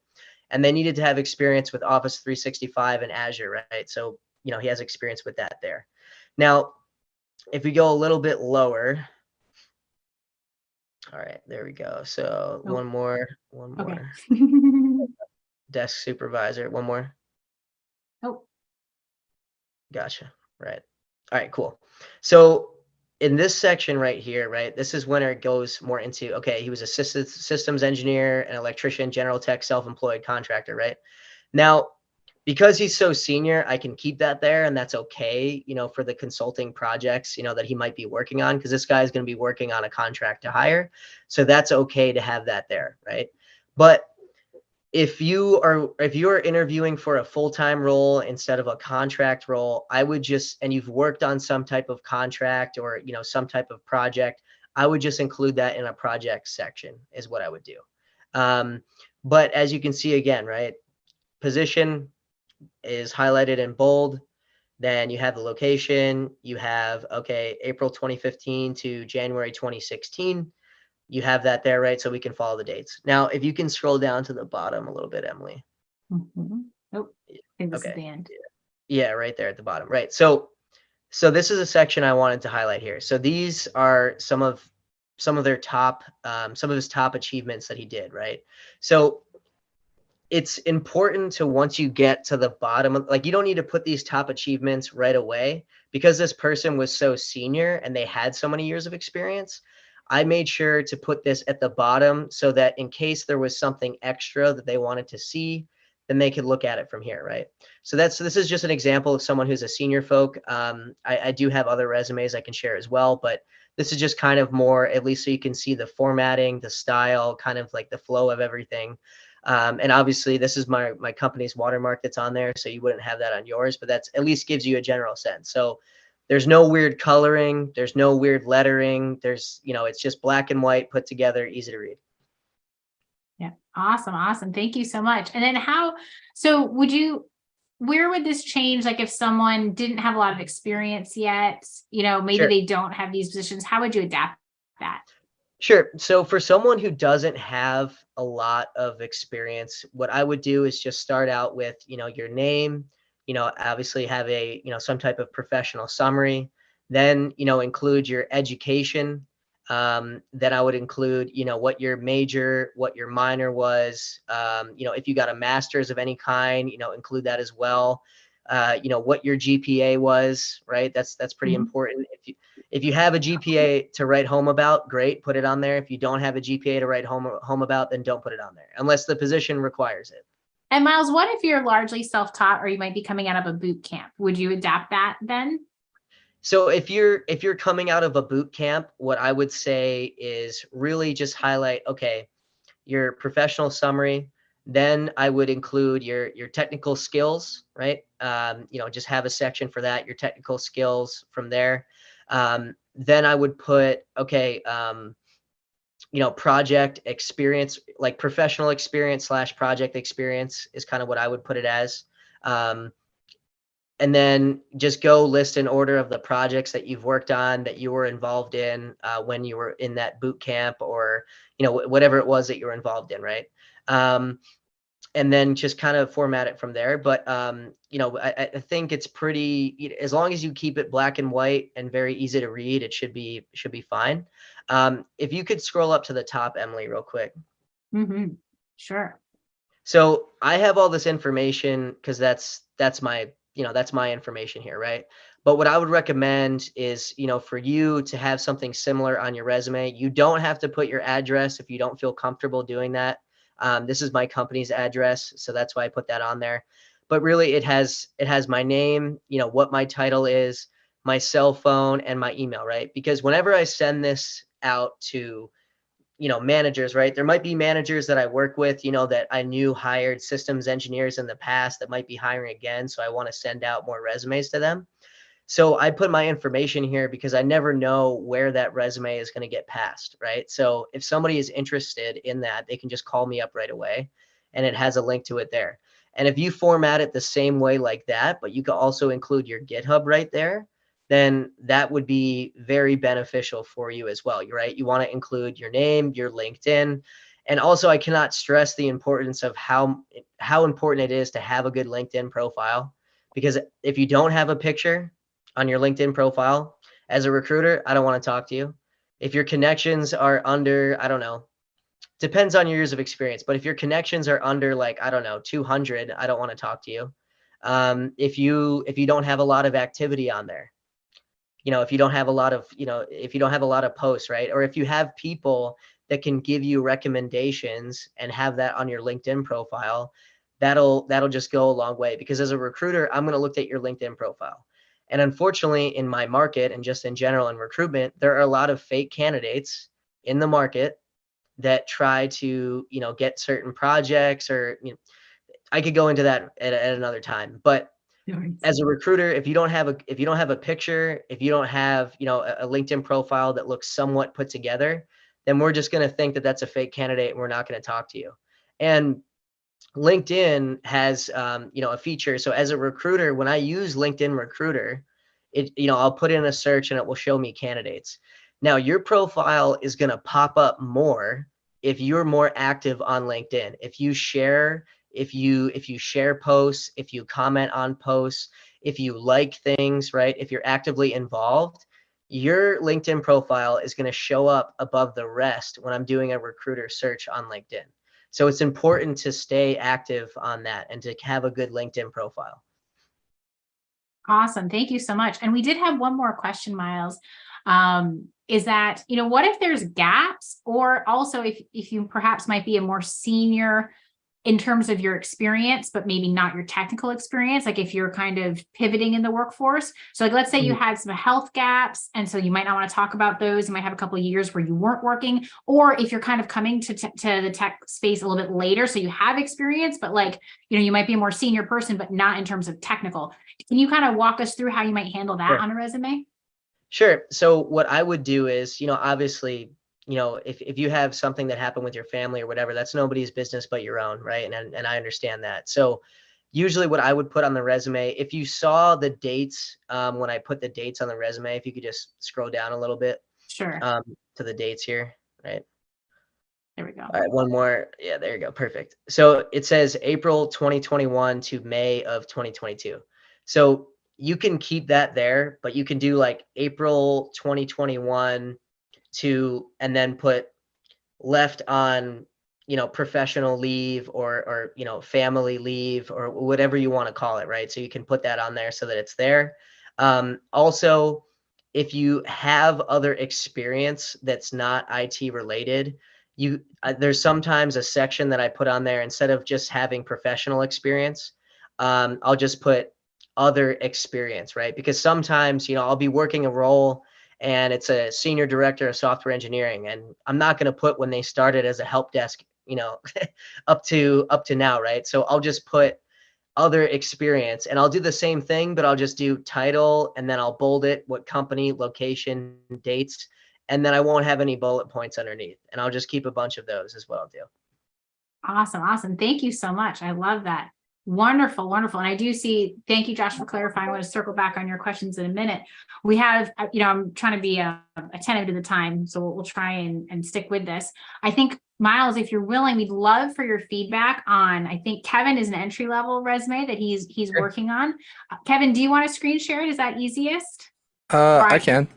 And they needed to have experience with Office 365 and Azure, right? So, he has experience with that there. Now, if we go a little bit lower, all right, there we go. So Oh, one more okay. desk supervisor, one more. Oh, Gotcha. Right. All right, cool. So in this section right here, right, this is when it goes more into, okay, he was a systems engineer, an electrician, general tech, self-employed contractor, right? Now, because he's so senior, I can keep that there, and that's okay, for the consulting projects, that he might be working on, because this guy is going to be working on a contract to hire. So that's okay to have that there, right? But if you are interviewing for a full-time role instead of a contract role, I would just, and you've worked on some type of contract or some type of project, I would just include that in a project section is what I would do. But as you can see again, right, position is highlighted in bold. Then you have the location, you have, okay, April 2015 to January 2016. You have that there, right? So we can follow the dates. Now, if you can scroll down to the bottom a little bit, Emily. mm-hmm. Oh, I think this is Okay. the end. Yeah, right there at the bottom. Right. So this is a section I wanted to highlight here. So these are some of their top, some of his top achievements that he did, right? So it's important to, once you get to the bottom, like you don't need to put these top achievements right away because this person was so senior and they had so many years of experience. I made sure to put this at the bottom so that in case there was something extra that they wanted to see, then they could look at it from here, right? So this is just an example of someone who's a senior folk. I do have other resumes I can share as well, but this is just kind of more, at least so you can see the formatting, the style, kind of like the flow of everything. And obviously this is my company's watermark that's on there, so you wouldn't have that on yours, but that's at least gives you a general sense. So there's no weird coloring, there's no weird lettering, there's, it's just black and white put together, easy to read. Yeah. Awesome. Thank you so much. And then where would this change? Like if someone didn't have a lot of experience yet, maybe Sure. they don't have these positions, how would you adapt that? Sure. So for someone who doesn't have a lot of experience, what I would do is just start out with, your name, obviously have a, some type of professional summary, then, include your education. Then I would include, what your major, what your minor was, if you got a master's of any kind, include that as well. What your GPA was, right? That's pretty Mhm. important. If you have a GPA to write home about, great, put it on there. If you don't have a GPA to write home about, then don't put it on there unless the position requires it. And Miles, what if you're largely self-taught or you might be coming out of a boot camp? Would you adapt that then? So if you're coming out of a boot camp, what I would say is really just highlight, okay, your professional summary. Then I would include your technical skills, right? Just have a section for that, your technical skills from there. Then I would put, okay, project experience, like professional experience slash project experience is kind of what I would put it as. Um, and then just go list an order of the projects that you've worked on, that you were involved in when you were in that boot camp, or whatever it was that you were involved in, right? um, and then just kind of format it from there. But I think it's pretty, as long as you keep it black and white and very easy to read, it should be fine. If you could scroll up to the top, Emily, real quick. Mm-hmm. Sure. So I have all this information because that's my information here, right? But what I would recommend is, for you to have something similar on your resume. You don't have to put your address if you don't feel comfortable doing that. This is my company's address, so that's why I put that on there. But really, it has my name, what my title is, my cell phone, and my email, right? Because whenever I send this out to managers, right? There might be managers that I work with, that I knew hired systems engineers in the past that might be hiring again. So I want to send out more resumes to them. So I put my information here because I never know where that resume is going to get passed, right? So if somebody is interested in that, they can just call me up right away, and it has a link to it there. And if you format it the same way like that, but you can also include your GitHub right there, then that would be very beneficial for you as well. You're right. You want to include your name, your LinkedIn. And also, I cannot stress the importance of how important it is to have a good LinkedIn profile, because if you don't have a picture on your LinkedIn profile, as a recruiter, I don't want to talk to you. If your connections are under, I don't know, depends on your years of experience, but if your connections are under, like, I don't know, 200, I don't want to talk to you. If you don't have a lot of activity on there, if you don't have a lot of, if you don't have a lot of posts, right? Or if you have people that can give you recommendations and have that on your LinkedIn profile, that'll just go a long way. Because as a recruiter, I'm going to look at your LinkedIn profile. And unfortunately, in my market and just in general in recruitment, there are a lot of fake candidates in the market that try to, get certain projects, or I could go into that at another time. But as a recruiter, if you don't have a picture, if you don't have, a LinkedIn profile that looks somewhat put together, then we're just going to think that that's a fake candidate, and we're not going to talk to you. And LinkedIn has, a feature. So as a recruiter, when I use LinkedIn Recruiter, I'll put in a search and it will show me candidates. Now, your profile is going to pop up more if you're more active on LinkedIn. If you share posts, if you comment on posts, if you like things, right? If you're actively involved, your LinkedIn profile is going to show up above the rest when I'm doing a recruiter search on LinkedIn. So it's important to stay active on that and to have a good LinkedIn profile. Awesome. Thank you so much. And we did have one more question, Miles. Is that, what if there's gaps, or also if you perhaps might be a more senior in terms of your experience, but maybe not your technical experience, like if you're kind of pivoting in the workforce. So like, let's say you had some health gaps, and so you might not want to talk about those. You might have a couple of years where you weren't working, or if you're kind of coming to the tech space a little bit later, so you have experience, but like, you might be a more senior person, but not in terms of technical. Can you kind of walk us through how you might handle that on a resume? Sure. So what I would do is, obviously, if you have something that happened with your family or whatever, that's nobody's business but your own, right? And I understand that. So usually what I would put on the resume, if you saw the dates, when I put the dates on the resume, if you could just scroll down a little bit, Sure. to the dates here, right? There we go. All right, one more. Yeah, there you go. Perfect. So it says April 2021 to May of 2022. So you can keep that there, but you can do like April 2021 to, and then put left on, professional leave, or family leave, or whatever you want to call it, right? So you can put that on there so that it's there. Also, if you have other experience that's not IT related, there's sometimes a section that I put on there, instead of just having professional experience, I'll just put other experience, right? Because sometimes, I'll be working a role and it's a senior director of software engineering, and I'm not going to put when they started as a help desk, up to now, right? So I'll just put other experience, and I'll do the same thing, but I'll just do title, and then I'll bold it, what company, location, dates, and then I won't have any bullet points underneath, and I'll just keep a bunch of those is what I'll do. Awesome. Awesome. Thank you so much. I love that. Wonderful. Wonderful. And I do see, thank you, Josh, for clarifying. I want to circle back on your questions in a minute. We have, I'm trying to be attentive to the time, so we'll try and stick with this. I think, Miles, if you're willing, we'd love for your feedback on, I think Kevin is an entry-level resume that he's Sure. working on. Kevin, do you want to screen share it? Is that easiest? I can.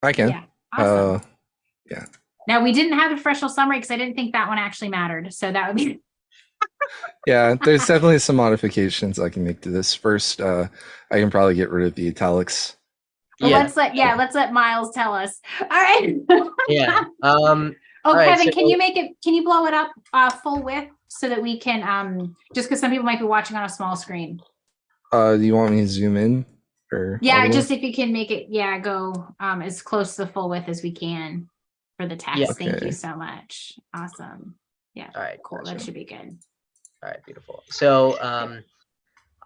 Yeah. Awesome. Yeah. Now, we didn't have the professional summary because I didn't think that one actually mattered. So that would be. Yeah, there's definitely some modifications I can make to this. First, I can probably get rid of the italics. Well, let's let Miles tell us. All right. Yeah. Oh, right, Kevin, so, can you blow it up full width so that we can, just because some people might be watching on a small screen. Do you want me to zoom in? Or Yeah, just if you can make it, go as close to the full width as we can for the text. Yeah. Thank you so much. Awesome. Yeah. All right. Cool. Gotcha. That should be good. All right, beautiful. So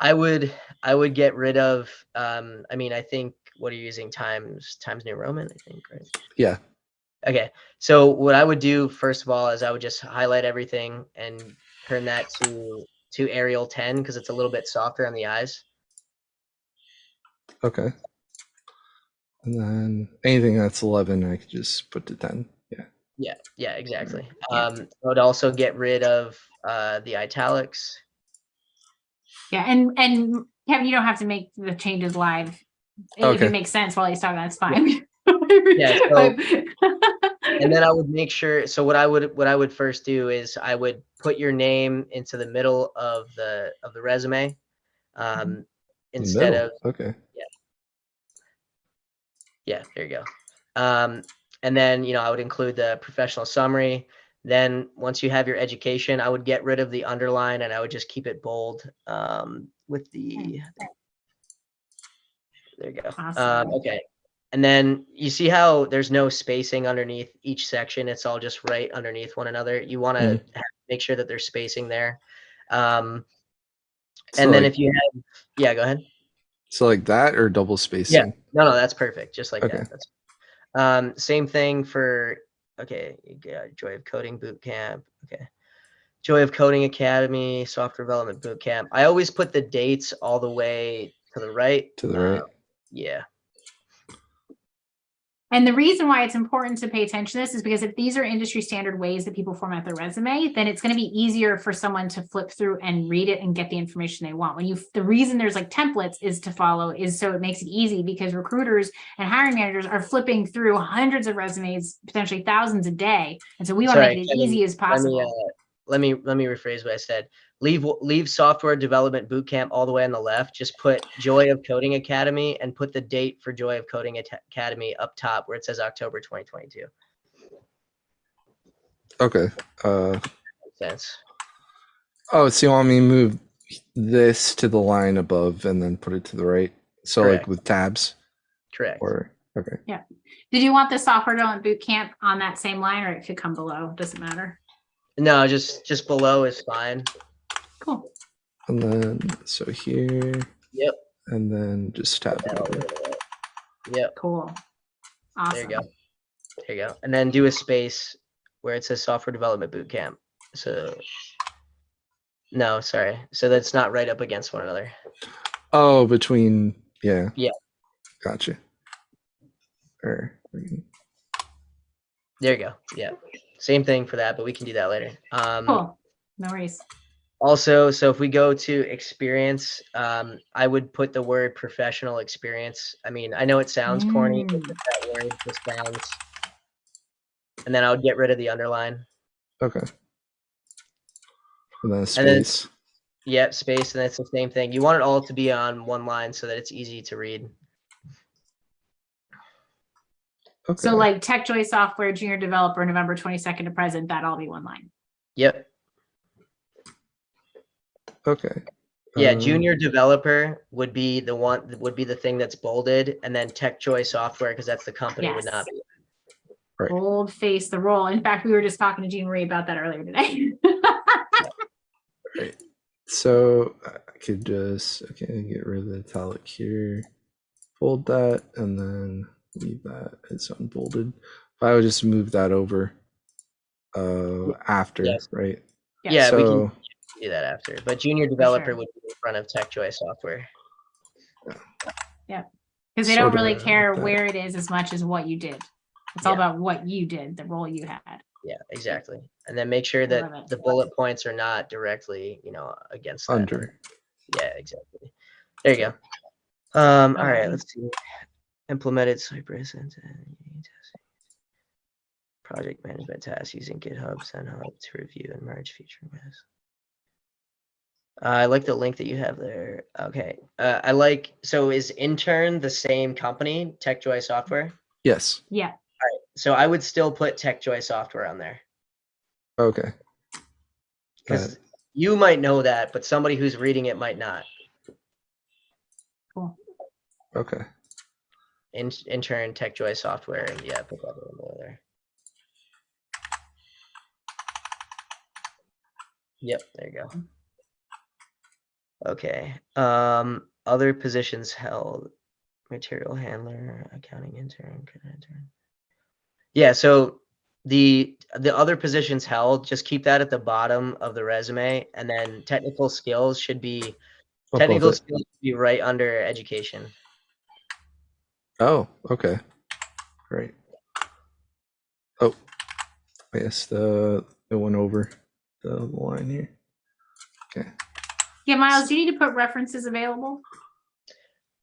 I would get rid of I think, what are you using, Times New Roman, I think, right? Yeah. Okay. So what I would do first of all is I would just highlight everything and turn that to Arial 10 because it's a little bit softer on the eyes. Okay. And then anything that's 11, I could just put to 10. Yeah. Yeah, exactly. I would also get rid of the italics. Yeah, and Kevin, you don't have to make the changes live. If it makes sense while he's talking, that's fine. Yeah. So, and then I would make sure. So what I would first do is I would put your name into the middle of the resume, instead of Yeah, there you go. And then I would include the professional summary. Then once you have your education, I would get rid of the underline and I would just keep it bold with the. There you go. Awesome. Okay. And then you see how there's no spacing underneath each section. It's all just right underneath one another. You want to make sure that there's spacing there. And then if you have, go ahead. So like that or double spacing? Yeah. No, that's perfect. Just like that. That's same thing for, Joy of Coding Bootcamp. Okay. Joy of Coding Academy, Software Development Bootcamp. I always put the dates all the way to the right. To the right. Yeah. And the reason why it's important to pay attention to this is because if these are industry standard ways that people format their resume, then it's going to be easier for someone to flip through and read it and get the information they want. The reason there's like templates is to follow is so it makes it easy because recruiters and hiring managers are flipping through hundreds of resumes, potentially thousands a day. And so we want to make it as easy as possible. Let me rephrase what I said. Leave Software Development Bootcamp all the way on the left. Just put Joy of Coding Academy and put the date for Joy of Coding Academy up top where it says October 2022. Okay. Makes sense. Oh, so you want me to move this to the line above and then put it to the right? So Correct. Like with tabs? Correct. Okay. Yeah. Did you want the Software Development Bootcamp on that same line, or it could come below? Doesn't matter. No, just below is fine. Cool. And then so here. Yep. And then just tab it over. Yep. Cool. Awesome. There you go. And then do a space where it says Software Development Bootcamp. So no, sorry. So that's not right up against one another. Oh, between Yeah. Gotcha. There you go. Yeah. Same thing for that, but we can do that later. Cool. No worries. Also, so if we go to experience, I would put the word professional experience. I mean, I know it sounds corny, but that word just sounds. And then I would get rid of the underline. Okay. And then space. Space, and it's the same thing. You want it all to be on one line so that it's easy to read. Okay. So like TechJoy Software Junior Developer, November 22nd to present, that all be one line. Yep. Okay. Yeah, junior developer would be the thing that's bolded, and then Tech Joy Software, because that's the company, would not Yes. be. Right. Bold face the role. In fact, we were just talking to Jean Marie about that earlier today. Right. So I could just get rid of the italic here, fold that, and then leave that as unbolded. If I would just move that over after, Yes. right? Yeah, so, we can do that after. But junior developer sure. would be in front of Tech Joy Software. Yeah. Because they don't really care that. where it is as much as what you did. It's all about what you did, the role you had. Yeah, exactly. And then make sure that the bullet points are not directly, against that. Under. Yeah, exactly. There you go. All right, let's see. Implemented Cypress and project management tasks using GitHub, SendHub to review and merge feature requests. I like the link that you have there. Okay. So is Intern the same company, TechJoy Software? Yes. Yeah. All right. So I would still put TechJoy Software on there. Okay. Because you might know that, but somebody who's reading it might not. Cool. Okay. Intern TechJoy Software, and yeah, put that in there. Yep, there you go. Okay. Other positions held: material handler, accounting intern. Yeah. So the other positions held, just keep that at the bottom of the resume, and then technical skills should be right under education. Oh, okay. Great. Oh, yes, it went over the line here. Okay. Yeah, Miles, do you need to put references available?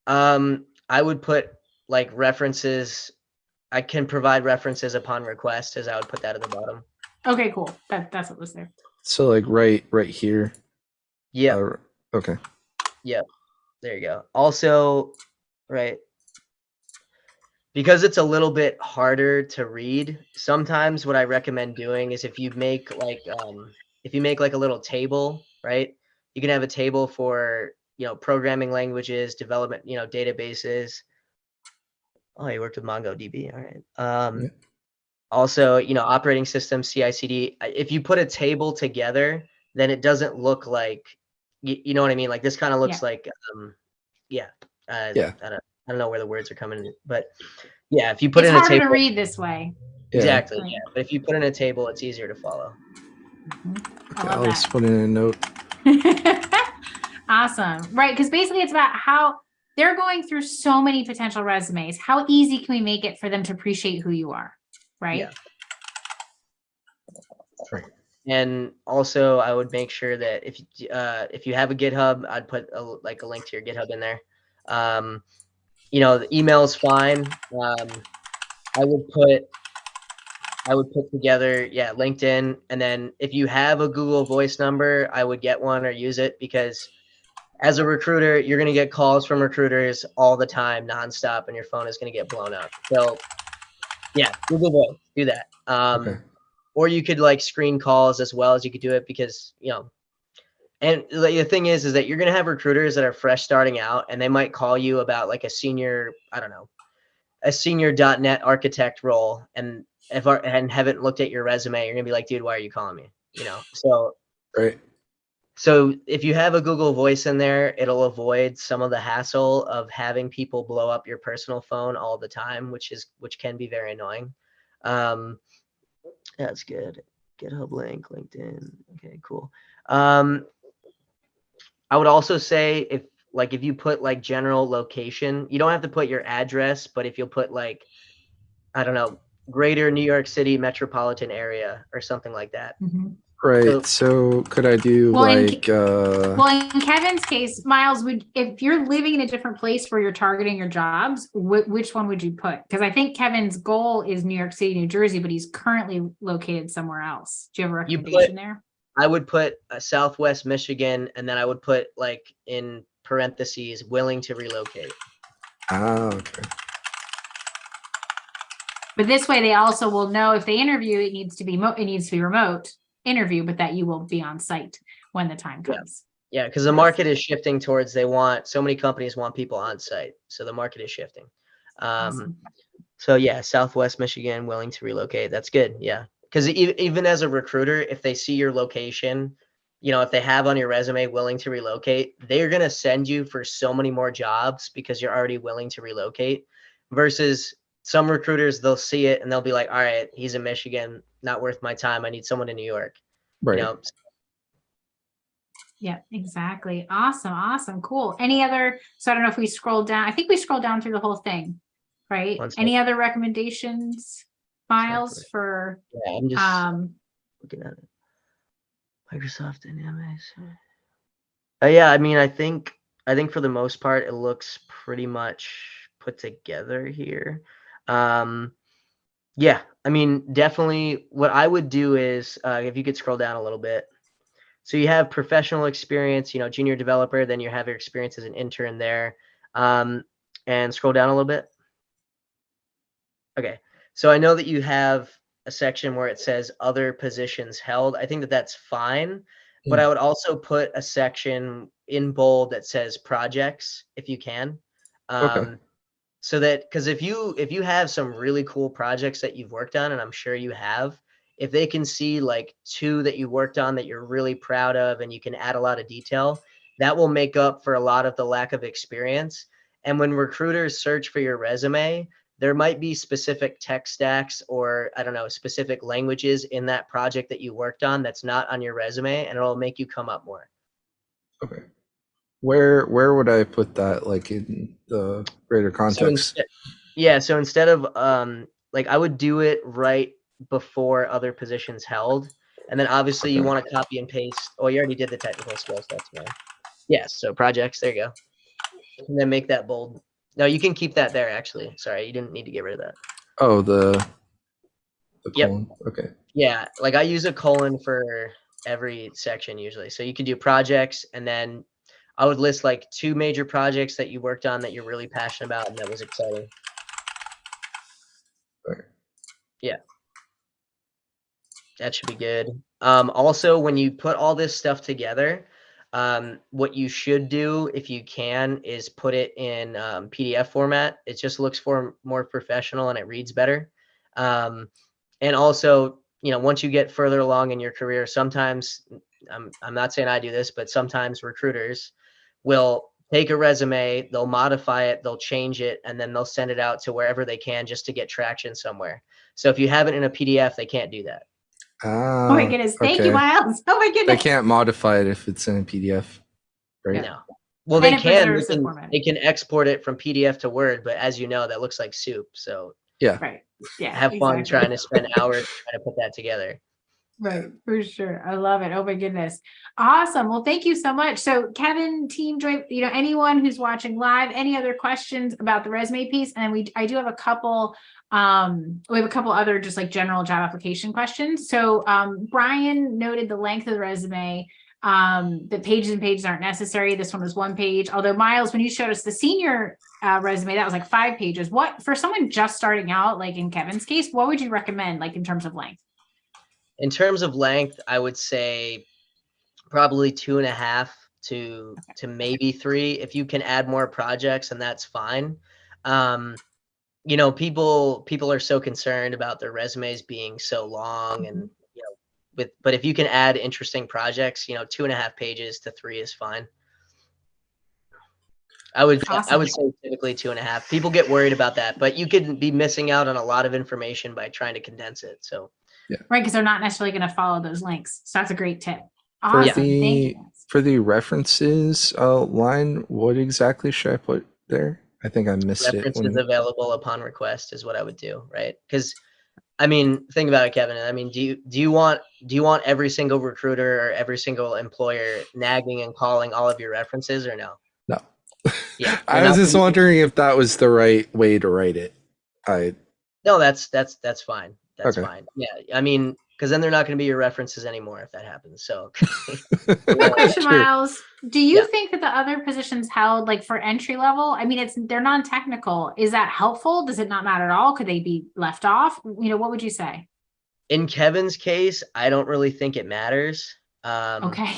I would put like references. I can provide references upon request, as I would put that at the bottom. Okay, cool. That's what was there. So like right here. Yeah. Okay. Yep. There you go. Also, right, because it's a little bit harder to read, sometimes what I recommend doing is if you make like a little table, right? You can have a table for, programming languages, development, databases. Oh, you worked with MongoDB. All right. Also, operating system, CI/CD. If you put a table together, then it doesn't look like, you know what I mean? Like this kind of looks like, I don't know where the words are coming in, but yeah, if you put it's in a harder table to read this way. Exactly. Yeah. But if you put in a table, it's easier to follow. I'll just put in a note. Awesome. Right. Because basically it's about how they're going through so many potential resumes. How easy can we make it for them to appreciate who you are? Right. Yeah. And also, I would make sure that if you have a GitHub, I'd put a link to your GitHub in there. The email is fine. I would put together, LinkedIn, and then if you have a Google Voice number, I would get one or use it, because as a recruiter, you're going to get calls from recruiters all the time, nonstop, and your phone is going to get blown up. So, yeah, Google Voice, do that. Or you could screen calls as well as you could do it, because, and the thing is that you're going to have recruiters that are fresh starting out, and they might call you about a senior, a senior .NET architect role, and haven't looked at your resume. You're going to be like, dude, why are you calling me? So. Right. So if you have a Google Voice in there, it'll avoid some of the hassle of having people blow up your personal phone all the time, which can be very annoying. That's good. GitHub link, LinkedIn. Okay, cool. I would also say if you put general location, you don't have to put your address, but if you'll put I don't know, Greater New York City metropolitan area or something like that. Mm-hmm. Right. So could I do in Kevin's case, Miles, if you're living in a different place where you're targeting your jobs, which one would you put? Because I think Kevin's goal is New York City, New Jersey, but he's currently located somewhere else. Do you have a recommendation there? I would put Southwest Michigan, and then I would put in parentheses, willing to relocate. Okay. But this way, they also will know if they interview, it needs to be remote interview, but that you will be on site when the time comes. Yeah, because the market is shifting towards so many companies want people on site. So the market is shifting. Awesome. So yeah, Southwest Michigan, willing to relocate. That's good. Yeah. Because even as a recruiter, if they see your location, if they have on your resume willing to relocate, they're going to send you for so many more jobs because you're already willing to relocate versus some recruiters, they'll see it and they'll be like, all right, he's in Michigan, not worth my time. I need someone in New York. Right. Yeah, exactly. Awesome. Awesome. Cool. Any other, so I don't know if we scrolled down. I think we scrolled down through the whole thing, right? Any other recommendations, Miles, for, yeah, I'm just looking at it. Microsoft Dynamics. Yeah, I mean, I think for the most part, it looks pretty much put together here. Yeah, I mean, definitely what I would do is if you could scroll down a little bit. So you have professional experience, junior developer, then you have your experience as an intern there. And scroll down a little bit. Okay. So I know that you have a section where it says other positions held. I think that that's fine, but I would also put a section in bold that says projects if you can. Okay. So that, because if you have some really cool projects that you've worked on, and I'm sure you have, if they can see like 2 that you worked on that you're really proud of and you can add a lot of detail, that will make up for a lot of the lack of experience. And when recruiters search for your resume, there might be specific tech stacks or I don't know, specific languages in that project that you worked on that's not on your resume, and it'll make you come up more. Okay. Where would I put that, like in the greater context? So instead of like I would do it right before other positions held, and then obviously you want to copy and paste. Oh, you already did the technical skills. That's fine. Yes. So projects. There you go. And then make that bold. No, you can keep that there. Actually, sorry, you didn't need to get rid of that. Oh, the colon. Yep. Okay. Yeah, like I use a colon for every section usually. So you can do projects, and then I would list like 2 major projects that you worked on that you're really passionate about and that was exciting. Right. Yeah. That should be good. Also, when you put all this stuff together, what you should do, if you can, is put it in PDF format. It just looks more professional and it reads better. And also, once you get further along in your career, sometimes I'm not saying I do this, but sometimes recruiters will take a resume, they'll modify it, they'll change it, and then they'll send it out to wherever they can just to get traction somewhere. So if you have it in a PDF, they can't do that. Oh my goodness. Thank you, Miles. Oh my goodness. They can't modify it if it's in a PDF, right? No. Well, they can. They can export it from PDF to Word, but as you know, that looks like soup. So yeah. Right. Yeah. Have fun trying to spend hours trying to put that together. Right, for sure. I love it. Oh my goodness. Awesome. Well, thank you so much. So Kevin, Team Joy, anyone who's watching live, any other questions about the resume piece? And then I do have a couple, we have a couple other just like general job application questions. So Brian noted the length of the resume, the pages and pages aren't necessary. This one was 1 page. Although Miles, when you showed us the senior resume, that was like 5 pages. What, for someone just starting out, like in Kevin's case, what would you recommend, like in terms of length? In terms of length, I would say probably 2.5 to maybe 3. If you can add more projects, and that's fine. People are so concerned about their resumes being so long, and but if you can add interesting projects, 2.5 pages to 3 is fine. I would say typically 2.5. People get worried about that, but you could be missing out on a lot of information by trying to condense it. So yeah, right, because they're not necessarily going to follow those links. So that's a great tip. Awesome. Thank you. For the references line, what exactly should I put there? I think I missed it. References available upon request is what I would do, right? Because I mean, think about it, Kevin. I mean, do you want every single recruiter or every single employer nagging and calling all of your references, or no? No. Yeah. I was just wondering if that was the right way to write it. No, that's fine. That's fine. Yeah. I mean, because then they're not going to be your references anymore if that happens. So quick question, Miles. Do you think that the other positions held, like for entry level, I mean, they're non-technical. Is that helpful? Does it not matter at all? Could they be left off? What would you say? In Kevin's case, I don't really think it matters. Okay.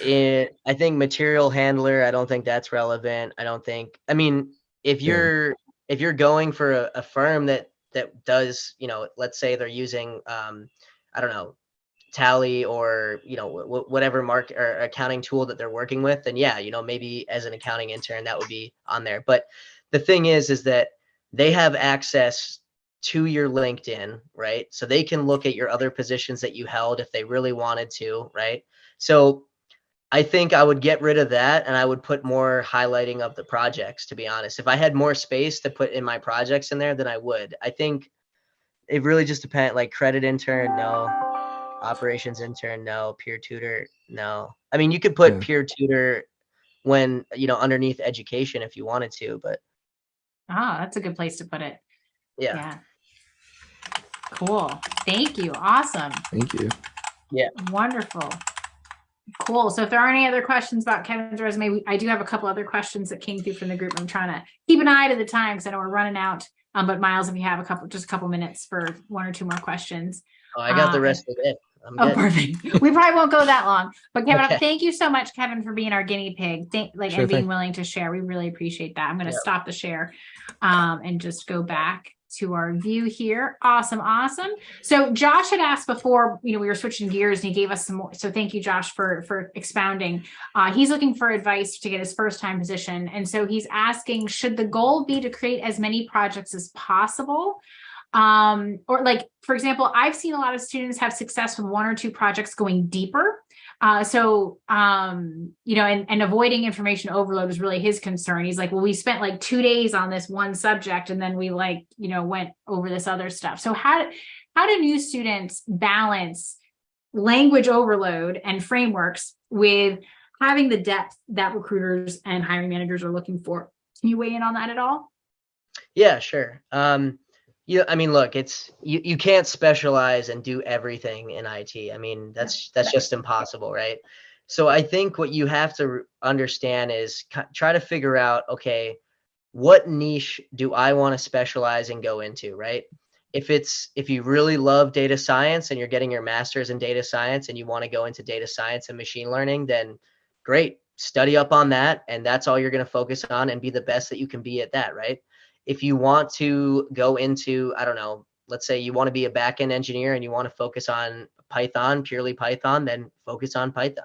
I think material handler, I don't think that's relevant. I mean, if Yeah. you're going for a firm that does, let's say they're using, I don't know, Tally or, whatever or accounting tool that they're working with, then yeah, maybe as an accounting intern, that would be on there. But the thing is that they have access to your LinkedIn, right? So they can look at your other positions that you held if they really wanted to, right? So I think I would get rid of that and I would put more highlighting of the projects, to be honest. If I had more space to put in my projects in there, then I would. I think it really just depends. Like credit intern, no. Operations intern, no. Peer tutor, no. I mean, you could put Yeah. peer tutor when, underneath education if you wanted to, but Ah, that's a good place to put it. yeah. Yeah. Cool. Thank you. Awesome. Thank you. Yeah. Wonderful. Cool. So if there are any other questions about Kevin's resume, I do have a couple other questions that came through from the group. I'm trying to keep an eye to the time because I know we're running out. But Miles, if you have just a couple minutes for one or two more questions. Oh, I got the rest of it. I'm Oh, good. perfect. We probably won't go that long. But Kevin, Okay. thank you so much, Kevin, for being our guinea pig. Sure And being thing. willing to share. We really appreciate that. I'm going to Yep. stop the share and just go back to our view here. Awesome. So Josh had asked before, we were switching gears and he gave us some more. So thank you, Josh, for expounding. He's looking for advice to get his first time position. And so he's asking, should the goal be to create as many projects as possible? Or like, for example, I've seen a lot of students have success with one or two projects going deeper. And avoiding information overload is really his concern. He's like, well, we spent like 2 days on this one subject and then we went over this other stuff. So how do new students balance language overload and frameworks with having the depth that recruiters and hiring managers are looking for? Can you weigh in on that at all? Yeah, sure. Yeah, I mean, look, it's you can't specialize and do everything in IT. I mean, that's just impossible, right? So I think what you have to understand is try to figure out, okay, what niche do I want to specialize and go into, right? If you really love data science and you're getting your master's in data science and you want to go into data science and machine learning, then great, study up on that and that's all you're going to focus on and be the best that you can be at that, right? If you want to go into, I don't know, let's say you want to be a backend engineer and you want to focus on Python, purely Python, then focus on Python.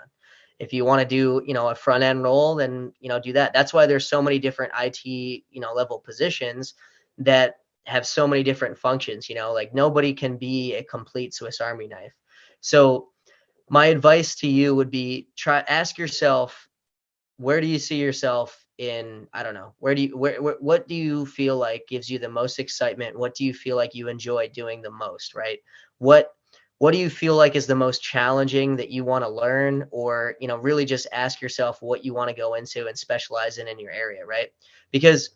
If you want to do, a front end role, then, do that. That's why there's so many different IT, level positions that have so many different functions, like nobody can be a complete Swiss Army knife. So my advice to you would be ask yourself, where do you see yourself in, I don't know, what do you feel like gives you the most excitement? What do you feel like you enjoy doing the most, right? What do you feel like is the most challenging that you want to learn, or, really just ask yourself what you want to go into and specialize in your area, right? Because,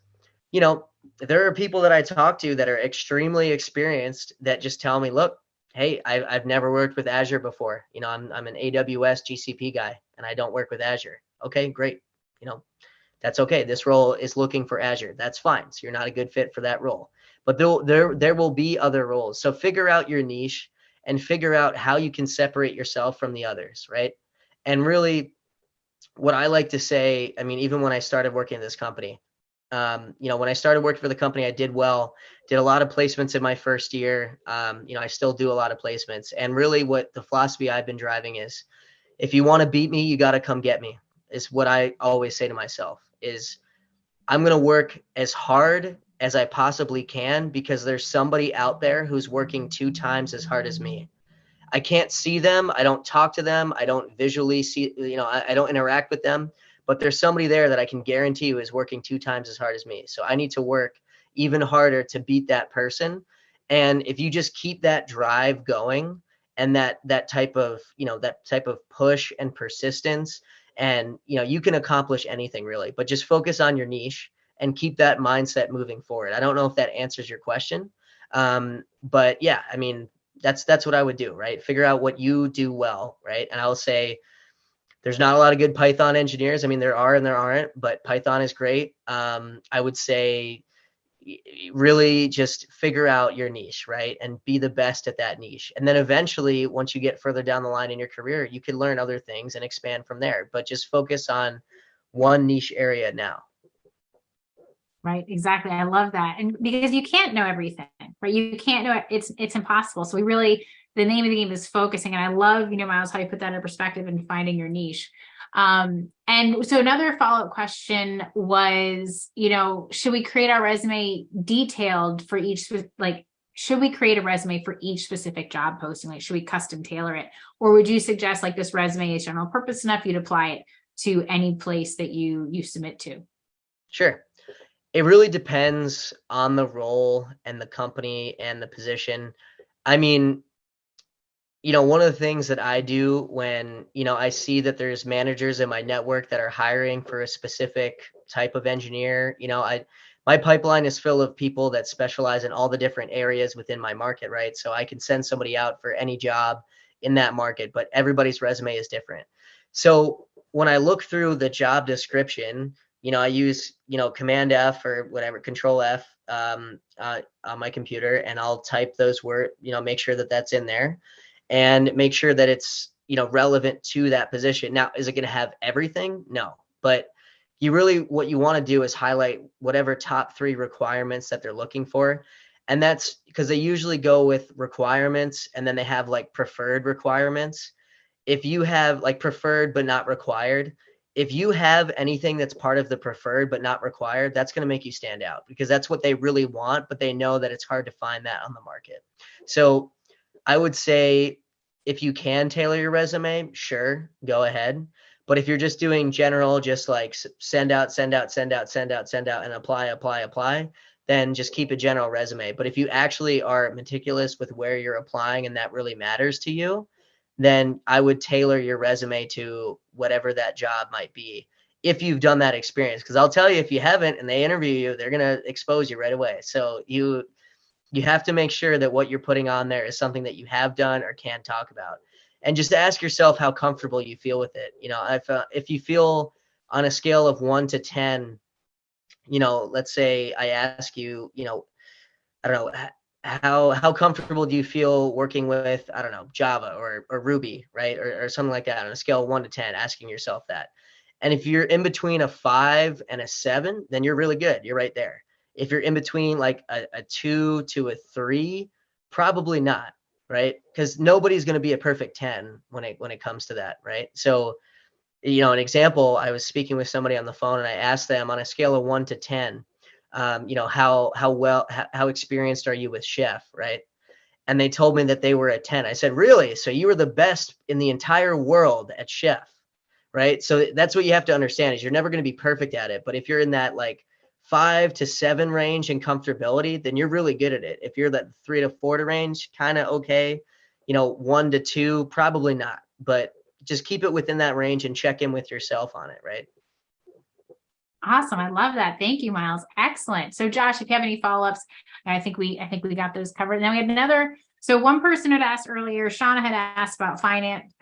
there are people that I talk to that are extremely experienced that just tell me, look, hey, I've never worked with Azure before. I'm an AWS GCP guy and I don't work with Azure. Okay, great. That's okay. This role is looking for Azure. That's fine. So you're not a good fit for that role. But there will be other roles. So figure out your niche and figure out how you can separate yourself from the others, right? And really, what I like to say, I mean, even when I started working at this company, when I started working for the company, I did a lot of placements in my first year. I still do a lot of placements. And really what the philosophy I've been driving is, if you want to beat me, you got to come get me, is what I always say to myself, is I'm going to work as hard as I possibly can because there's somebody out there who's working 2 times as hard as me. I can't see them. I don't talk to them. I don't visually see, I don't interact with them, but there's somebody there that I can guarantee you is working 2 times as hard as me. So I need to work even harder to beat that person. And if you just keep that drive going and that type of, push and persistence, and, you can accomplish anything really, but just focus on your niche and keep that mindset moving forward. I don't know if that answers your question. But yeah, I mean, that's what I would do, right? Figure out what you do well, right? And I'll say there's not a lot of good Python engineers. I mean, there are and there aren't, but Python is great. I would say, really just figure out your niche, right? And be the best at that niche. And then eventually, once you get further down the line in your career, you can learn other things and expand from there. But just focus on one niche area now. Right, exactly. I love that. And because you can't know everything, right? You can't know it. It's impossible. So the name of the game is focusing. And I love, Miles, how you put that in perspective and finding your niche. And so another follow-up question was, should we create our resume detailed for each, should we create a resume for each specific job posting? Like, should we custom tailor it? Or would you suggest like this resume is general purpose enough, you'd apply it to any place that you submit to? Sure. It really depends on the role and the company and the position. I mean, one of the things that I do when, I see that there's managers in my network that are hiring for a specific type of engineer, my pipeline is full of people that specialize in all the different areas within my market, right? So I can send somebody out for any job in that market, but everybody's resume is different. So when I look through the job description, I use, Command F or whatever, Control F on my computer, and I'll type those words, make sure that that's in there and make sure that it's, relevant to that position. Now, is it going to have everything? No, but what you want to do is highlight whatever top 3 requirements that they're looking for. And that's because they usually go with requirements and then they have like preferred requirements. If you have like preferred but not required, if you have anything that's part of the preferred but not required, that's going to make you stand out because that's what they really want, but they know that it's hard to find that on the market. So I would say if you can tailor your resume, sure, go ahead. But if you're just doing general, just like send out, and apply, then just keep a general resume. But if you actually are meticulous with where you're applying and that really matters to you, then I would tailor your resume to whatever that job might be if you've done that experience. Because I'll tell you, if you haven't and they interview you, they're going to expose you right away. So you have to make sure that what you're putting on there is something that you have done or can talk about. And just ask yourself how comfortable you feel with it. If you feel on a scale of 1 to 10, let's say I ask you, I don't know, how comfortable do you feel working with, I don't know, Java or Ruby, right? Or something like that on a scale of 1 to 10, asking yourself that. And if you're in between a 5 and a 7, then you're really good. You're right there. If you're in between like a 2 to a 3, probably not, right? Because nobody's going to be a perfect 10 when it comes to that, right? So, an example, I was speaking with somebody on the phone and I asked them on a scale of 1 to 10, how experienced are you with Chef, right? And they told me that they were a 10. I said, really? So you were the best in the entire world at Chef, right? So that's what you have to understand is you're never going to be perfect at it. But if you're in that like 5 to 7 range in comfortability, then you're really good at it. If you're that 3 to 4 range, kind of okay. 1 to 2, probably not. But just keep it within that range and check in with yourself on it, right? Awesome. I love that. Thank you, Miles. Excellent. So Josh, if you have any follow-ups, I think we got those covered. And then we had another. So one person had asked earlier, Shauna had asked about finance,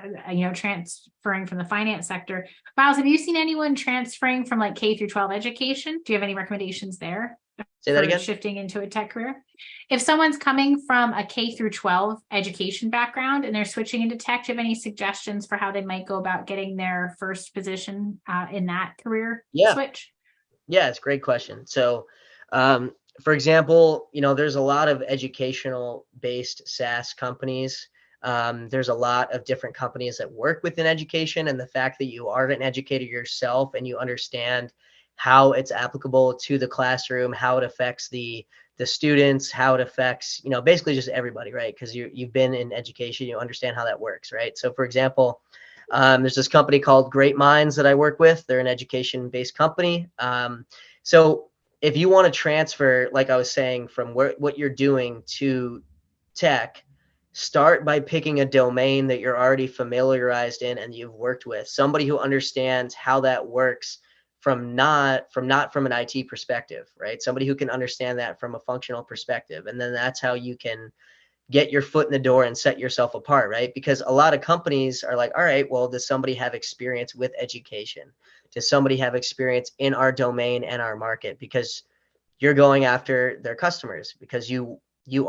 transferring from the finance sector. Miles, have you seen anyone transferring from like K through 12 education? Do you have any recommendations there? Say that again. Shifting into a tech career. If someone's coming from a K through 12 education background and they're switching into tech, do you have any suggestions for how they might go about getting their first position in that career switch? Yeah, it's a great question. So, for example, there's a lot of educational based SaaS companies. There's a lot of different companies that work within education, and the fact that you are an educator yourself and you understand how it's applicable to the classroom, how it affects the students, how it affects, basically just everybody, right? Because you've been in education, you understand how that works, right? So for example, there's this company called Great Minds that I work with. They're an education-based company. So if you want to transfer, like I was saying, from what you're doing to tech, start by picking a domain that you're already familiarized in and you've worked with. Somebody who understands how that works from not from an IT perspective, right? Somebody who can understand that from a functional perspective. And then that's how you can get your foot in the door and set yourself apart, right? Because a lot of companies are like, all right, well, does somebody have experience with education? Does somebody have experience in our domain and our market? Because you're going after their customers because you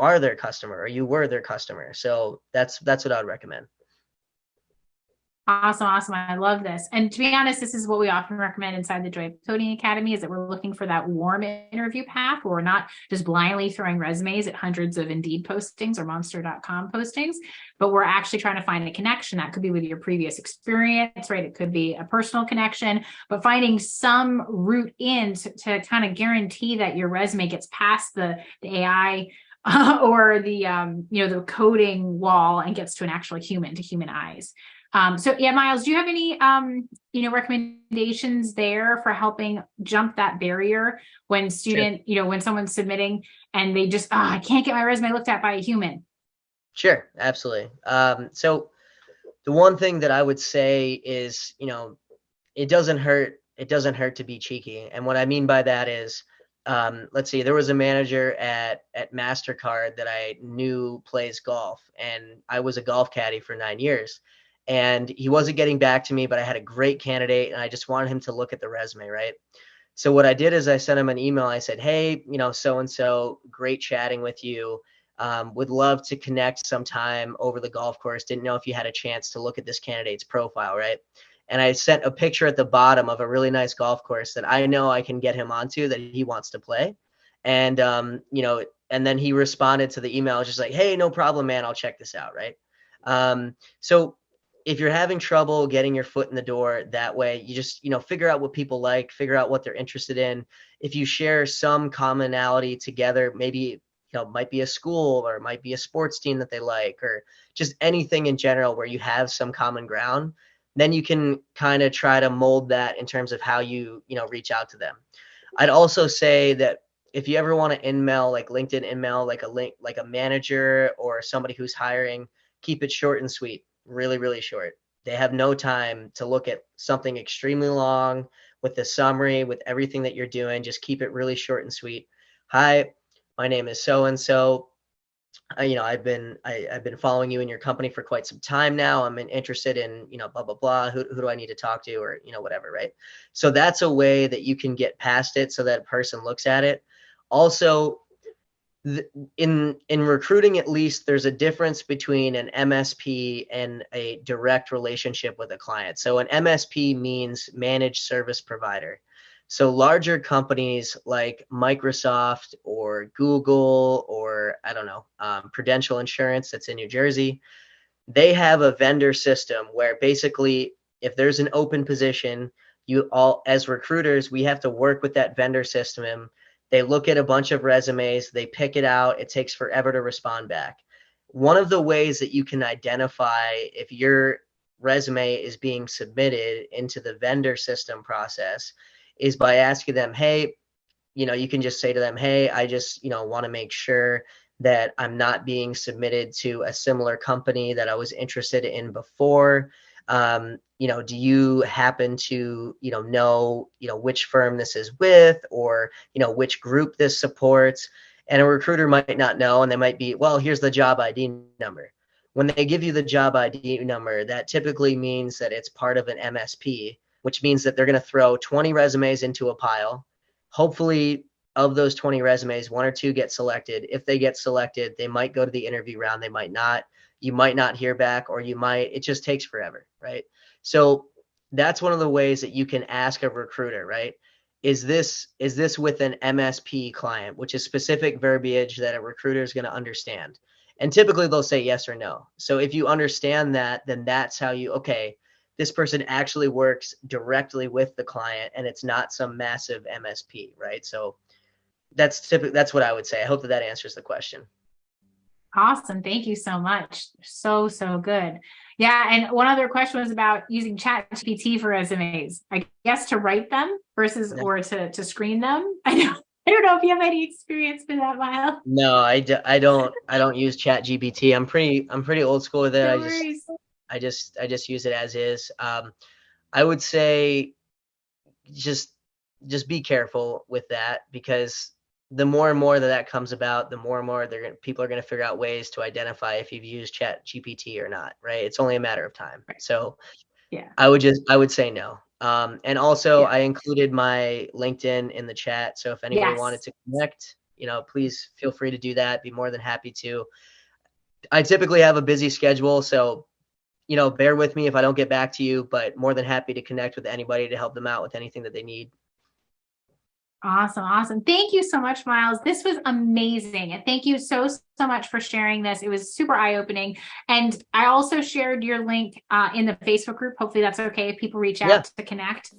are their customer or you were their customer. So that's what I would recommend. Awesome. Awesome. I love this. And to be honest, this is what we often recommend inside the Joy of Coding Academy is that we're looking for that warm interview path where we're not just blindly throwing resumes at hundreds of Indeed postings or monster.com postings, but we're actually trying to find a connection. That could be with your previous experience, right? It could be a personal connection, but finding some route in to kind of guarantee that your resume gets past the AI or the the coding wall and gets to an actual human to human eyes. So yeah, Miles, do you have any, recommendations there for helping jump that barrier when when someone's submitting and they just, I can't get my resume looked at by a human? Sure, absolutely. So the one thing that I would say is, it doesn't hurt. It doesn't hurt to be cheeky. And what I mean by that is, let's see, there was a manager at MasterCard that I knew plays golf, and I was a golf caddy for 9 years. And he wasn't getting back to me, but I had a great candidate and I just wanted him to look at the resume, right? So what I did is I sent him an email. I said, hey, so-and-so, great chatting with you. Would love to connect sometime over the golf course. Didn't know if you had a chance to look at this candidate's profile, right? And I sent a picture at the bottom of a really nice golf course that I know I can get him onto that he wants to play. And, and then he responded to the email just like, hey, no problem, man. I'll check this out, right? So if you're having trouble getting your foot in the door that way, you just, figure out what people like, figure out what they're interested in. If you share some commonality together, maybe, it might be a school or it might be a sports team that they like, or just anything in general where you have some common ground, then you can kind of try to mold that in terms of how you, reach out to them. I'd also say that if you ever want to email, like LinkedIn email, like a manager or somebody who's hiring, keep it short and sweet. Really, really short. They have no time to look at something extremely long with the summary, with everything that you're doing. Just keep it really short and sweet. Hi, my name is so and so. I've been following you in your company for quite some time now. I'm interested in blah blah blah. Who do I need to talk to, or whatever, right? So that's a way that you can get past it, so that a person looks at it. Also, in recruiting, at least, there's a difference between an MSP and a direct relationship with a client. So an MSP means managed service provider. So larger companies like Microsoft or Google or Prudential Insurance that's in New Jersey, they have a vendor system where basically if there's an open position, you all as recruiters, we have to work with that vendor system. They look at a bunch of resumes, they pick it out. It takes forever to respond back. One of the ways that you can identify if your resume is being submitted into the vendor system process is by asking them, hey, you can just say to them, hey, I just, want to make sure that I'm not being submitted to a similar company that I was interested in before. Do you happen to, know, which firm this is with, or, which group this supports? And a recruiter might not know, and they might be, well, here's the job ID number. When they give you the job ID number, that typically means that it's part of an MSP, which means that they're going to throw 20 resumes into a pile. Hopefully, of those 20 resumes, 1 or 2 get selected. If they get selected, they might go to the interview round. They might not. You might not hear back, or it just takes forever, right? So that's one of the ways that you can ask a recruiter, right? Is this with an MSP client, which is specific verbiage that a recruiter is going to understand? And typically they'll say yes or no. So if you understand that, then that's how okay, this person actually works directly with the client and it's not some massive MSP, right? So that's what I would say. I hope that answers the question. Awesome. Thank you so much. So good. Yeah. And one other question was about using ChatGPT for resumes, I guess, to write them versus or to screen them. I don't know if you have any experience with that, Miles. No, I don't use ChatGPT. I'm pretty old school with it. No I just use it as is. I would say just be careful with that, because the more and more that comes about, the more and more people are going to figure out ways to identify if you've used ChatGPT or not, right? It's only a matter of time. Right. So yeah, I would say no. And also Yeah. I included my LinkedIn in the chat. So if anybody wanted Yes. to connect, please feel free to do that. Be more than happy to. I typically have a busy schedule, so bear with me if I don't get back to you, but more than happy to connect with anybody to help them out with anything that they need. Awesome. Awesome. Thank you so much, Miles. This was amazing. And thank you so much for sharing this. It was super eye-opening. And I also shared your link in the Facebook group. Hopefully that's okay if people reach out to connect.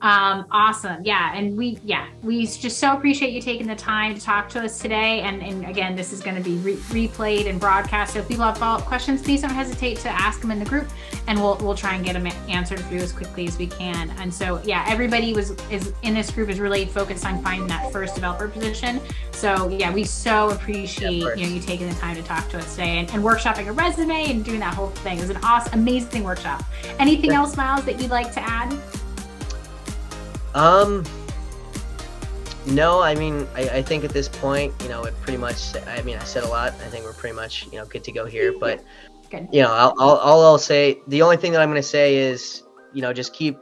Awesome. Yeah. And we just so appreciate you taking the time to talk to us today. And again, this is going to be replayed and broadcast. So if people have follow-up questions, please don't hesitate to ask them in the group, and we'll try and get them answered for you as quickly as we can. And so, yeah, everybody is in this group is really focused on finding that first developer position. So yeah, we so appreciate you taking the time to talk to us today and workshopping a resume and doing that whole thing. It was an awesome, amazing workshop. Anything else, Miles, that you'd like to add? No, I mean, I think at this point, it pretty much, I said a lot. I think we're pretty much, good to go here, but, Good. I'll say, the only thing that I'm going to say is, just keep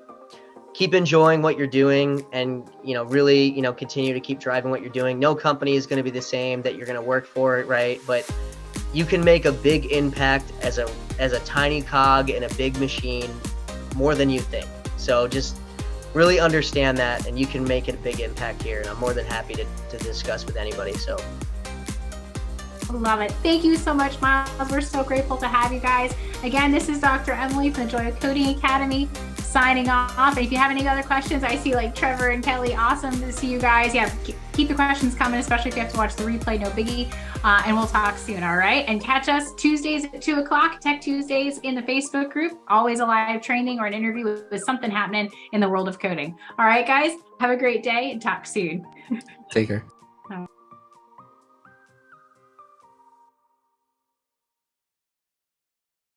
enjoying what you're doing, and, really, continue to keep driving what you're doing. No company is going to be the same that you're going to work for, right? But you can make a big impact as a tiny cog in a big machine more than you think. So just really understand that, and you can make a big impact here. And I'm more than happy to discuss with anybody. So love it. Thank you so much, Miles. We're so grateful to have you guys. Again, this is Dr. Emily from the Joy of Coding Academy signing off. And if you have any other questions, I see like Trevor and Kelly. Awesome to see you guys. Yeah, keep the questions coming, especially if you have to watch the replay, no biggie. And we'll talk soon, all right? And catch us Tuesdays at 2 o'clock, Tech Tuesdays in the Facebook group. Always a live training or an interview with something happening in the world of coding. All right, guys, have a great day and talk soon. Take care.